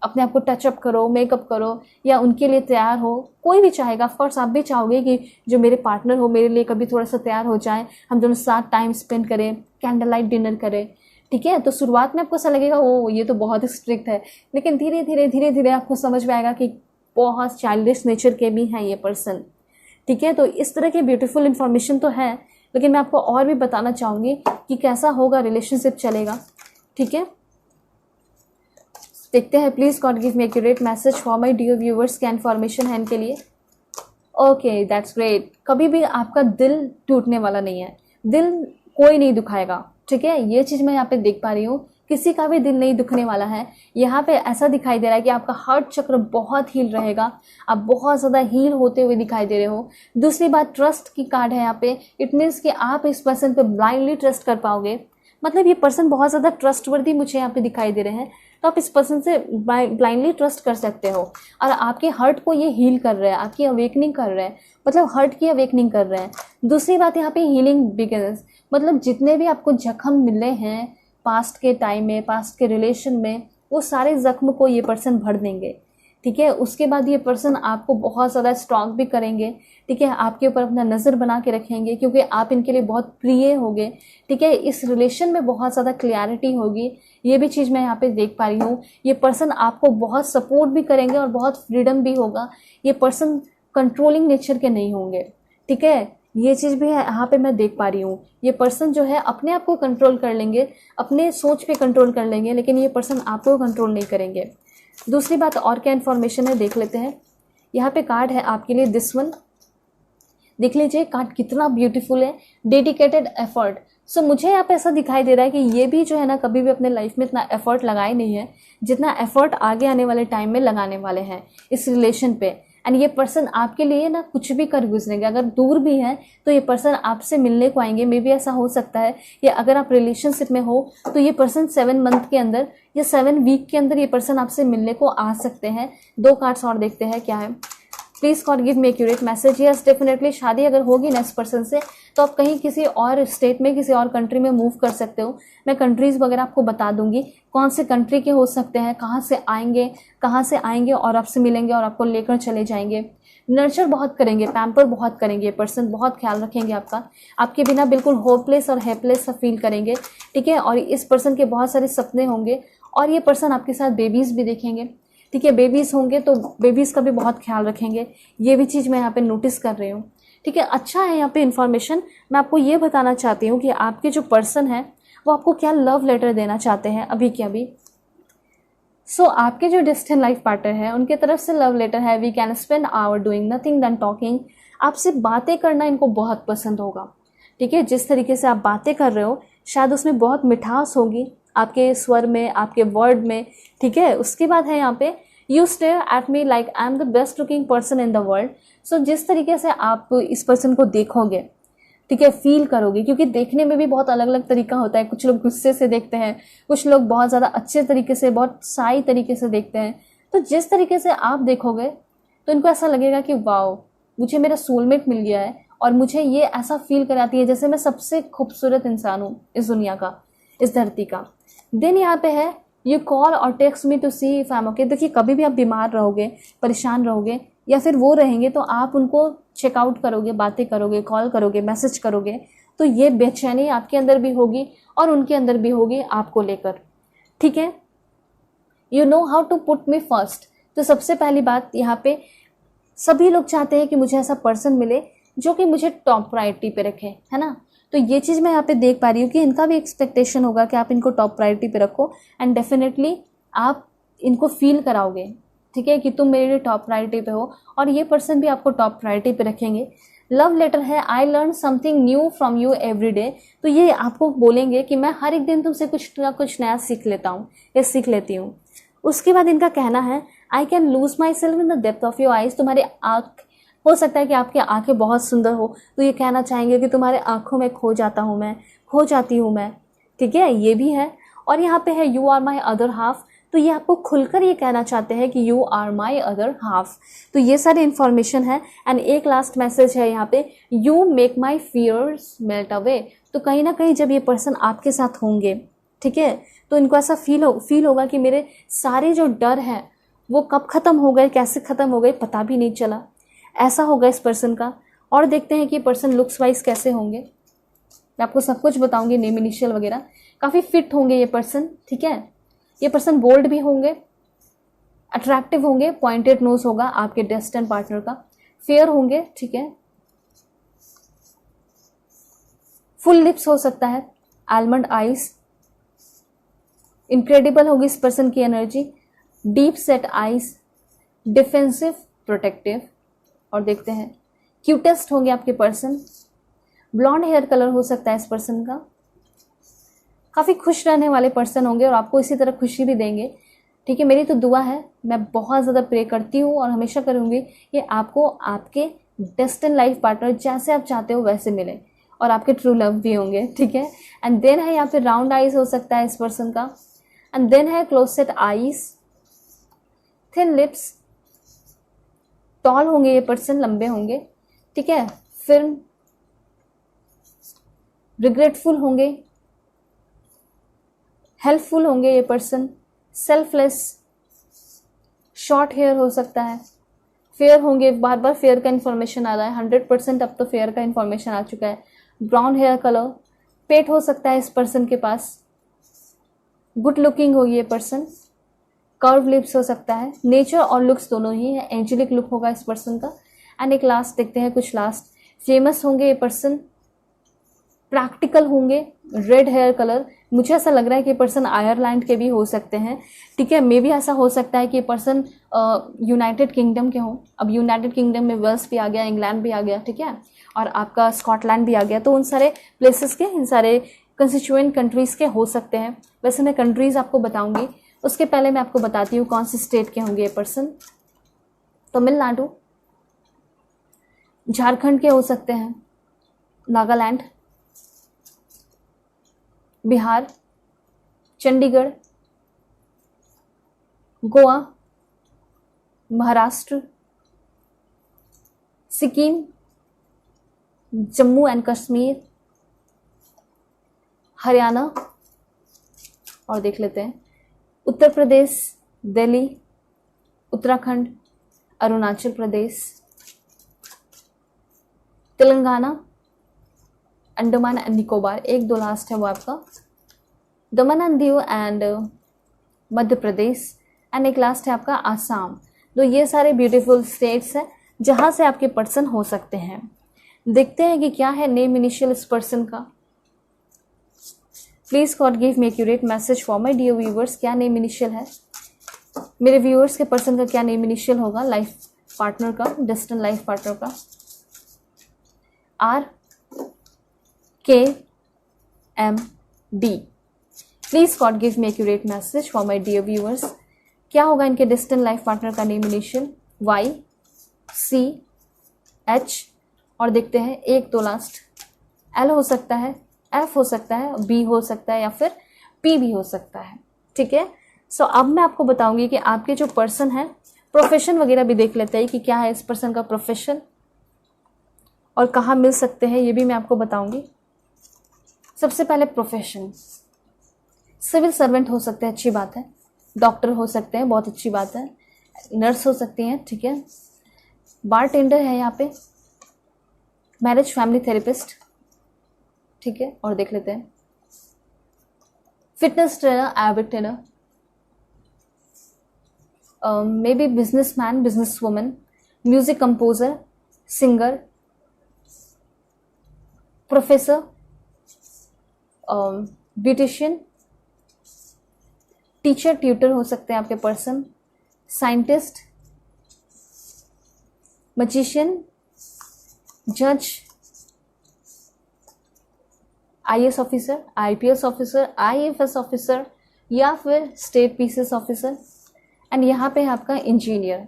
अपने आप को टचअप करो, मेकअप करो, या उनके लिए तैयार हो। कोई भी चाहेगा, ऑफकोर्स आप भी चाहोगे कि जो मेरे पार्टनर हो मेरे लिए कभी थोड़ा सा तैयार हो जाए, हम दोनों साथ टाइम स्पेंड करें, कैंडल लाइट डिनर करें, ठीक है। तो शुरुआत में आपको ऐसा लगेगा ओ ये तो बहुत स्ट्रिक्ट है, लेकिन धीरे धीरे आपको समझ में आएगा कि बहुत चाइल्डिश नेचर के भी हैं ये पर्सन, ठीक है। तो इस तरह की ब्यूटीफुल इन्फॉर्मेशन तो है, लेकिन मैं आपको और भी बताना चाहूँगी कि कैसा होगा रिलेशनशिप चलेगा, ठीक है। देखते हैं। Please God give me accurate message for my dear viewers. क्या इन्फॉर्मेशन है इनके लिए? Okay, that's great. कभी भी आपका दिल टूटने वाला नहीं है, दिल कोई नहीं दुखाएगा, ठीक है। ये चीज़ मैं यहाँ पे देख पा रही हूँ, किसी का भी दिल नहीं दुखने वाला है। यहाँ पे ऐसा दिखाई दे रहा है कि आपका हार्ट चक्र बहुत हील रहेगा, आप बहुत ज़्यादा हील होते हुए दिखाई दे रहे हो। दूसरी बात, ट्रस्ट की कार्ड है यहाँ पे। इट मीन्स कि आप इस पर्सन पे ब्लाइंडली ट्रस्ट कर पाओगे। मतलब ये पर्सन बहुत ज़्यादा ट्रस्टवर्दी मुझे यहाँ पे दिखाई दे रहे हैं, तो आप इस पर्सन से ब्लाइंडली ट्रस्ट कर सकते हो। और आपके हर्ट को ये हील कर रहे हैं, आपकी अवेकनिंग कर रहे हैं, मतलब हर्ट की अवेकनिंग कर रहे हैं। दूसरी बात, यहाँ पे हीलिंग बिगिनर्स, मतलब जितने भी आपको जख्म मिले हैं पास्ट के टाइम में, पास्ट के रिलेशन में, वो सारे जख्म को ये पर्सन भर देंगे, ठीक है। उसके बाद ये पर्सन आपको बहुत ज़्यादा स्ट्रॉन्ग भी करेंगे, ठीक है। आपके ऊपर अपना नज़र बना के रखेंगे, क्योंकि आप इनके लिए बहुत प्रिय होगे, ठीक है। इस रिलेशन में बहुत ज़्यादा क्लियरिटी होगी, ये भी चीज़ मैं यहाँ पे देख पा रही हूँ। ये पर्सन आपको बहुत सपोर्ट भी करेंगे और बहुत फ्रीडम भी होगा। ये पर्सन कंट्रोलिंग नेचर के नहीं होंगे, ठीक है। ये चीज़ भी है यहाँ पे मैं देख पा रही हूँ। ये पर्सन जो है अपने आप को कंट्रोल कर लेंगे, अपने सोच पे कंट्रोल कर लेंगे, लेकिन ये पर्सन आपको कंट्रोल नहीं करेंगे। दूसरी बात, और क्या इन्फॉर्मेशन है देख लेते हैं। यहाँ पे कार्ड है आपके लिए, दिस वन देख लीजिए। कार्ड कितना ब्यूटीफुल है, डेडिकेटेड एफर्ट। सो मुझे यहाँ पे ऐसा दिखाई दे रहा है कि ये भी जो है ना, कभी भी अपने लाइफ में इतना एफर्ट लगाए नहीं है जितना एफर्ट आगे आने वाले टाइम में लगाने वाले हैं इस रिलेशन पे। एंड ये पर्सन आपके लिए ना कुछ भी कर गुजरेंगे। अगर दूर भी हैं तो ये पर्सन आपसे मिलने को आएंगे। मे बी ऐसा हो सकता है कि अगर आप रिलेशनशिप में हो तो ये पर्सन 7 मंथ के अंदर या 7 वीक के अंदर ये पर्सन आपसे मिलने को आ सकते हैं। 2 कार्ड्स और देखते हैं क्या है। Please God give me accurate message. Yes, definitely शादी अगर होगी नेक्स्ट पर्सन से तो आप कहीं किसी और स्टेट में, किसी और कंट्री में मूव कर सकते हो। मैं कंट्रीज वगैरह आपको बता दूंगी कौन से कंट्री के हो सकते हैं, कहाँ से आएंगे और आपसे मिलेंगे और आपको लेकर चले जाएंगे। नर्चर बहुत करेंगे, पैम्पर बहुत करेंगे, पर्सन बहुत ख्याल रखेंगे आपका। आपके बिना बिल्कुल होपलेस और हेल्पलेस सा फील करेंगे, ठीक है। और इस पर्सन के बहुत सारे सपने होंगे और ये पर्सन आपके साथ बेबीज भी देखेंगे, ठीक है। बेबीज होंगे तो बेबीज का भी बहुत ख्याल रखेंगे। ये भी चीज़ मैं यहाँ पे नोटिस कर रही हूँ, ठीक है। अच्छा है यहाँ पे इन्फॉर्मेशन। मैं आपको ये बताना चाहती हूँ कि आपके जो पर्सन है वो आपको क्या लव लेटर देना चाहते हैं अभी के अभी। सो आपके जो डेस्टिन लाइफ पार्टनर है उनके तरफ से लव लेटर है, we can spend hour doing nothing then talking. आपसे बातें करना इनको बहुत पसंद होगा, ठीक है। जिस तरीके से आप बातें कर रहे हो शायद उसमें बहुत मिठास होगी आपके स्वर में, आपके वर्ड में, ठीक है। उसके बाद है यहाँ पे, you stare at me like I am the best looking person in the world. So जिस तरीके से आप इस पर्सन को देखोगे, ठीक है, फील करोगे, क्योंकि देखने में भी बहुत अलग अलग तरीका होता है। कुछ लोग गुस्से से देखते हैं, कुछ लोग बहुत ज़्यादा अच्छे तरीके से, बहुत साई तरीके से देखते हैं। तो जिस तरीके से आप देखोगे तो इनको ऐसा लगेगा कि वाओ, मुझे मेरा सोलमेट मिल गया है और मुझे ये ऐसा फील कराती है जैसे मैं सबसे खूबसूरत इंसान हूँ इस दुनिया का, इस धरती का। देन यहाँ पे है यू कॉल और text me to see if I am okay. देखिए कभी भी आप बीमार रहोगे, परेशान रहोगे या फिर वो रहेंगे तो आप उनको चेकआउट करोगे, बातें करोगे, कॉल करोगे, मैसेज करोगे, तो ये बेचैनी आपके अंदर भी होगी और उनके अंदर भी होगी आपको लेकर, ठीक है। You know how to put me first. तो सबसे पहली बात यहाँ पे सभी लोग चाहते हैं कि मुझे ऐसा पर्सन मिले जो कि मुझे टॉप प्रायोरिटी पे रखे, है ना। तो ये चीज़ मैं यहाँ पे देख पा रही हूँ कि इनका भी एक्सपेक्टेशन होगा कि आप इनको टॉप प्रायोरिटी पे रखो एंड डेफिनेटली आप इनको फील कराओगे, ठीक है, कि तुम मेरे लिए टॉप प्रायोरिटी पे हो और ये पर्सन भी आपको टॉप प्रायोरिटी पे रखेंगे। लव लेटर है I learn something new from you every day. तो ये आपको बोलेंगे कि मैं हर एक दिन तुमसे कुछ ना कुछ नया सीख लेता हूँ या सीख लेती हूँ। उसके बाद इनका कहना है I can lose my self in the depth of your eyes. तुम्हारे आँख, हो सकता है कि आपकी आंखें बहुत सुंदर हो तो ये कहना चाहेंगे कि तुम्हारे आंखों में खो जाता हूँ मैं, खो जाती हूँ मैं, ठीक है, ये भी है। और यहाँ पे है you are my other half. तो ये आपको खुलकर ये कहना चाहते हैं कि you are my other half. तो ये सारी इन्फॉर्मेशन है। एंड एक लास्ट मैसेज है यहाँ पे, you make my fears melt away. तो कहीं ना कहीं जब ये पर्सन आपके साथ होंगे, ठीक है, तो इनको ऐसा फील होगा कि मेरे सारे जो डर हैं वो कब ख़त्म हो गए, कैसे ख़त्म हो गए पता भी नहीं चला, ऐसा होगा इस पर्सन का। और देखते हैं कि पर्सन लुक्स वाइज कैसे होंगे। मैं आपको सब कुछ बताऊंगी, नेम इनिशियल वगैरह। काफ़ी फिट होंगे ये पर्सन, ठीक है। ये पर्सन बोल्ड भी होंगे, अट्रैक्टिव होंगे, पॉइंटेड नोज होगा आपके डेस्टिन्ड पार्टनर का, फेयर होंगे, ठीक है, फुल लिप्स हो सकता है, आलमंड आइज, इनक्रेडिबल होगी इस पर्सन की energy, deep set eyes, defensive, protective. और देखते हैं क्यूटेस्ट होंगे आपके पर्सन, ब्लॉन्ड हेयर कलर हो सकता है इस पर्सन का, काफ़ी खुश रहने वाले पर्सन होंगे और आपको इसी तरह खुशी भी देंगे, ठीक है। मेरी तो दुआ है, मैं बहुत ज़्यादा प्रे करती हूँ और हमेशा करूँगी कि आपको आपके डेस्टिन्ड लाइफ पार्टनर जैसे आप चाहते हो वैसे मिले और आपके ट्रू लव भी होंगे, ठीक है। एंड देन है यहाँ पे राउंड आइज हो सकता है इस पर्सन का। एंड देन है close set eyes, thin lips, tall होंगे ये पर्सन, लंबे होंगे, ठीक है, फिर रिग्रेटफुल होंगे, हेल्पफुल होंगे ये पर्सन, सेल्फलेस, शॉर्ट हेयर हो सकता है, फेयर होंगे, बार बार फेयर का इन्फॉर्मेशन आ रहा है, 100% अब तो फेयर का इन्फॉर्मेशन आ चुका है, ब्राउन हेयर कलर, पेट हो सकता है इस पर्सन के पास, गुड लुकिंग होगी ये पर्सन, कर्व लिप्स हो सकता है, नेचर और लुक्स दोनों ही है, एंजेलिक लुक होगा इस पर्सन का। एंड एक लास्ट देखते हैं, कुछ लास्ट, फेमस होंगे ये पर्सन, प्रैक्टिकल होंगे, रेड हेयर कलर, मुझे ऐसा लग रहा है कि ये पर्सन आयरलैंड के भी हो सकते हैं, ठीक है। मे भी ऐसा हो सकता है कि ये पर्सन यूनाइटेड किंगडम के हों। अब यूनाइटेड किंगडम में वेल्स भी आ गया, इंग्लैंड भी आ गया, ठीक है, और आपका स्कॉटलैंड भी आ गया, तो उन सारे प्लेसेस के, इन सारे कंस्टिट्यूएंट कंट्रीज़ के हो सकते हैं। वैसे मैं कंट्रीज़ आपको बताऊंगी, उसके पहले मैं आपको बताती हूँ कौन से स्टेट के होंगे ये पर्सन। तमिलनाडु, झारखंड के हो सकते हैं, नागालैंड, बिहार, चंडीगढ़, गोवा, महाराष्ट्र, सिक्किम, जम्मू एंड कश्मीर, हरियाणा, और देख लेते हैं उत्तर प्रदेश, दिल्ली, उत्तराखंड, अरुणाचल प्रदेश, तेलंगाना, अंडमान एंड निकोबार, एक दो लास्ट है वो आपका, दमन and Diu and Madhya Pradesh, and एक लास्ट है आपका आसाम। तो ये सारे ब्यूटीफुल स्टेट्स हैं जहाँ से आपके पर्सन हो सकते हैं। देखते हैं कि क्या है नेम इनिशियल इस पर्सन का। Please God give me accurate message for my dear viewers. क्या नेम इनिशियल है मेरे व्यूअर्स के पर्सन का, क्या नेम इनिशियल होगा लाइफ पार्टनर का, डिस्टेंट लाइफ पार्टनर का? RKMD। Please God give me accurate message for my dear viewers. क्या होगा इनके डिस्टेंट लाइफ पार्टनर का नेम इनिशियल? YCH, और देखते हैं एक दो लास्ट, L हो सकता है, F हो सकता है, B हो सकता है, या फिर P भी हो सकता है, ठीक है। सो अब मैं आपको बताऊंगी कि आपके जो पर्सन है, प्रोफेशन वगैरह भी देख लेते हैं कि क्या है इस पर्सन का प्रोफेशन, और कहाँ मिल सकते हैं ये भी मैं आपको बताऊंगी। सबसे पहले प्रोफेशन, सिविल सर्वेंट हो सकते हैं, अच्छी बात है। डॉक्टर हो सकते हैं, बहुत अच्छी बात है। नर्स हो सकती हैं, ठीक है। बारटेंडर है यहाँ पे। मैरिज फैमिली थेरेपिस्ट, ठीक है। और देख लेते हैं fitness trainer, Avid trainer, may be businessman, business woman, music composer, singer, professor, beautician, teacher, tutor हो सकते हैं आपके पर्सन, साइंटिस्ट, मैजिशियन, जज, IAS officer, IPS officer, IFS officer या फिर स्टेट पीसीएस ऑफिसर। एंड यहाँ पे है आपका इंजीनियर,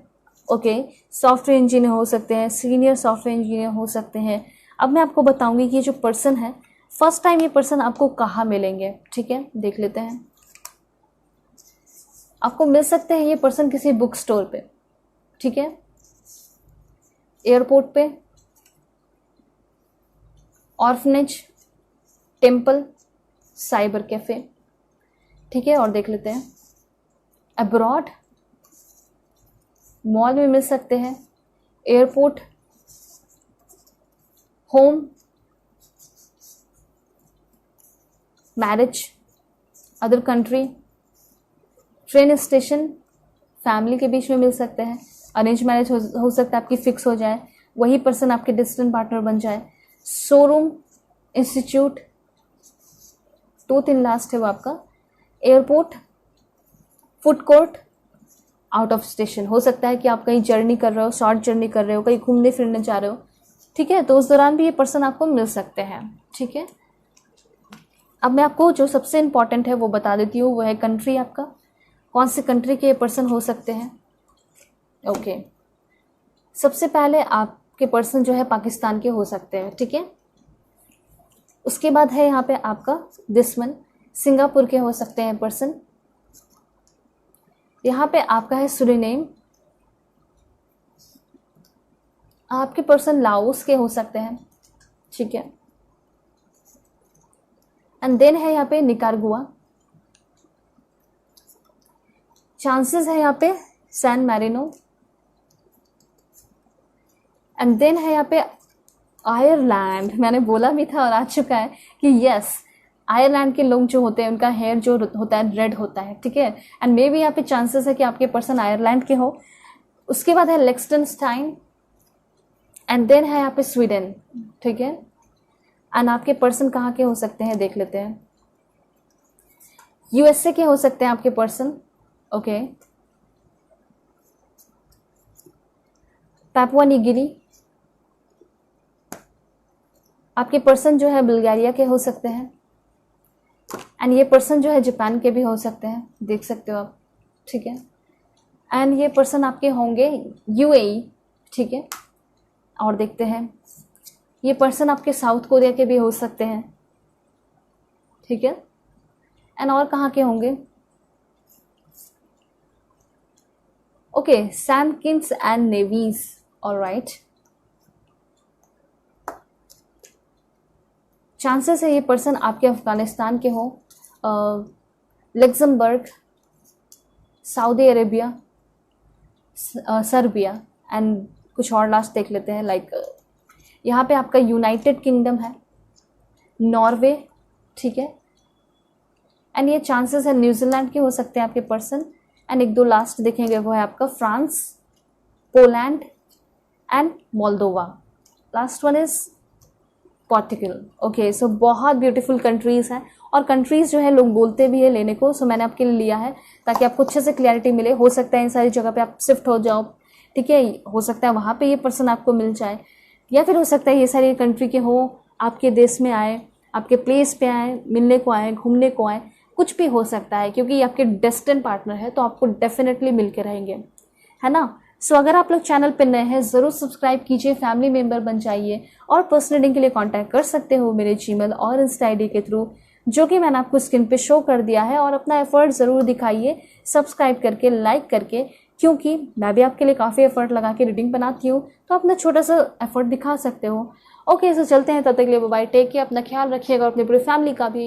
ओके। सॉफ्टवेयर इंजीनियर हो सकते हैं, सीनियर सॉफ्टवेयर इंजीनियर हो सकते हैं। अब मैं आपको बताऊंगी कि ये जो पर्सन है, फर्स्ट टाइम ये पर्सन आपको कहाँ मिलेंगे, ठीक है। देख लेते हैं। आपको मिल सकते हैं ये पर्सन किसी बुक स्टोर पे, ठीक है, एयरपोर्ट पे, ऑर्फनेज, टेम्पल, साइबर कैफे, ठीक है। और देख लेते हैं अब्रॉड, मॉल में मिल सकते हैं, airport, home, marriage, other country, train station, family के बीच में मिल सकते हैं। अरेंज मैरिज हो सकता है आपकी फिक्स हो जाए, वही पर्सन आपके डिस्टेंट पार्टनर बन जाए। शोरूम, इंस्टीट्यूट, 2-3 लास्ट है वो आपका। Airport, food court, out of station हो सकता है कि आप कहीं जर्नी कर रहे हो, शॉर्ट जर्नी कर रहे हो, कहीं घूमने फिरने जा रहे हो, ठीक है, तो उस दौरान भी ये पर्सन आपको मिल सकते हैं, ठीक है। अब मैं आपको जो सबसे इम्पॉर्टेंट है वो बता देती हूँ, वो है कंट्री आपका, कौन से कंट्री के पर्सन हो सकते हैं, ओके। सबसे पहले आपके पर्सन जो है पाकिस्तान के हो सकते हैं, ठीक है। उसके बाद है यहाँ पे आपका दुश्मन, सिंगापुर के हो सकते हैं पर्सन। यहाँ पे आपका है सुरीनेम, आपके पर्सन लाओस के हो सकते हैं, ठीक है। एंड देन है यहाँ पे निकारागुआ, चांसेस है यहाँ पे सैन मैरिनो। एंड देन है यहाँ पे आयरलैंड, मैंने बोला भी था और आ चुका है कि यस, आयरलैंड के लोग जो होते हैं उनका हेयर जो होता है रेड होता है, ठीक है। एंड मे बी यहाँ पे चांसेस है कि आपके पर्सन आयरलैंड के हो। उसके बाद है लिechtenstein, एंड देन है यहाँ पे स्वीडन, ठीक है। एंड आपके पर्सन कहाँ के हो सकते हैं देख लेते हैं। यूएसए के हो सकते हैं आपके person, okay. Papua New Guinea, आपके पर्सन जो है बुल्गारिया के हो सकते हैं। एंड ये पर्सन जो है जापान के भी हो सकते हैं, देख सकते हो आप, ठीक है। एंड ये पर्सन आपके होंगे यूएई, ठीक है। और देखते हैं ये पर्सन आपके साउथ कोरिया के भी हो सकते हैं, ठीक है। एंड और कहाँ के होंगे, okay, Saint Kitts and Nevis, alright. Chances है ये पर्सन आपके अफगानिस्तान के हो, Luxembourg, Saudi Arabia, Serbia, and कुछ और लास्ट देख लेते हैं। लाइक यहाँ पे आपका यूनाइटेड किंगडम है, नॉर्वे, ठीक है। एंड ये चांसेस है न्यूजीलैंड के हो सकते हैं आपके पर्सन। एंड 1-2 लास्ट देखेंगे, वो है आपका France, Poland and Moldova. Last one is Portugal, okay. So बहुत ब्यूटीफुल कंट्रीज़ हैं, और कंट्रीज़ जो है लोग बोलते भी है लेने को, सो मैंने आपके लिए लिया है ताकि आपको अच्छे से क्लैरिटी मिले। हो सकता है इन सारी जगह पे आप शिफ्ट हो जाओ, ठीक है, हो सकता है वहाँ पे ये पर्सन आपको मिल जाए, या फिर हो सकता है ये सारी कंट्री के हो, आपके देश में आए, आपके प्लेस पे आए, मिलने को आए, घूमने को आए, कुछ भी हो सकता है, क्योंकि ये आपके डेस्टिनेड पार्टनर है तो आपको डेफिनेटली मिल के रहेंगे, है ना। सो अगर आप लोग चैनल पर नए हैं ज़रूर सब्सक्राइब कीजिए, फैमिली मेंबर बन जाइए, और पर्सनल रीडिंग के लिए कांटेक्ट कर सकते हो मेरे जीमेल और इंस्टा आईडी के थ्रू, जो कि मैंने आपको स्क्रीन पे शो कर दिया है। और अपना एफर्ट ज़रूर दिखाइए सब्सक्राइब करके, लाइक करके, क्योंकि मैं भी आपके लिए काफ़ी एफर्ट लगा के रीडिंग बनाती हूँ, तो अपना छोटा सा एफर्ट दिखा सकते हो। ओके, सो चलते हैं, तब तक के लिए बाय, टेक केयर, अपना ख्याल रखिएगा और अपनी पूरी फैमिली का भी।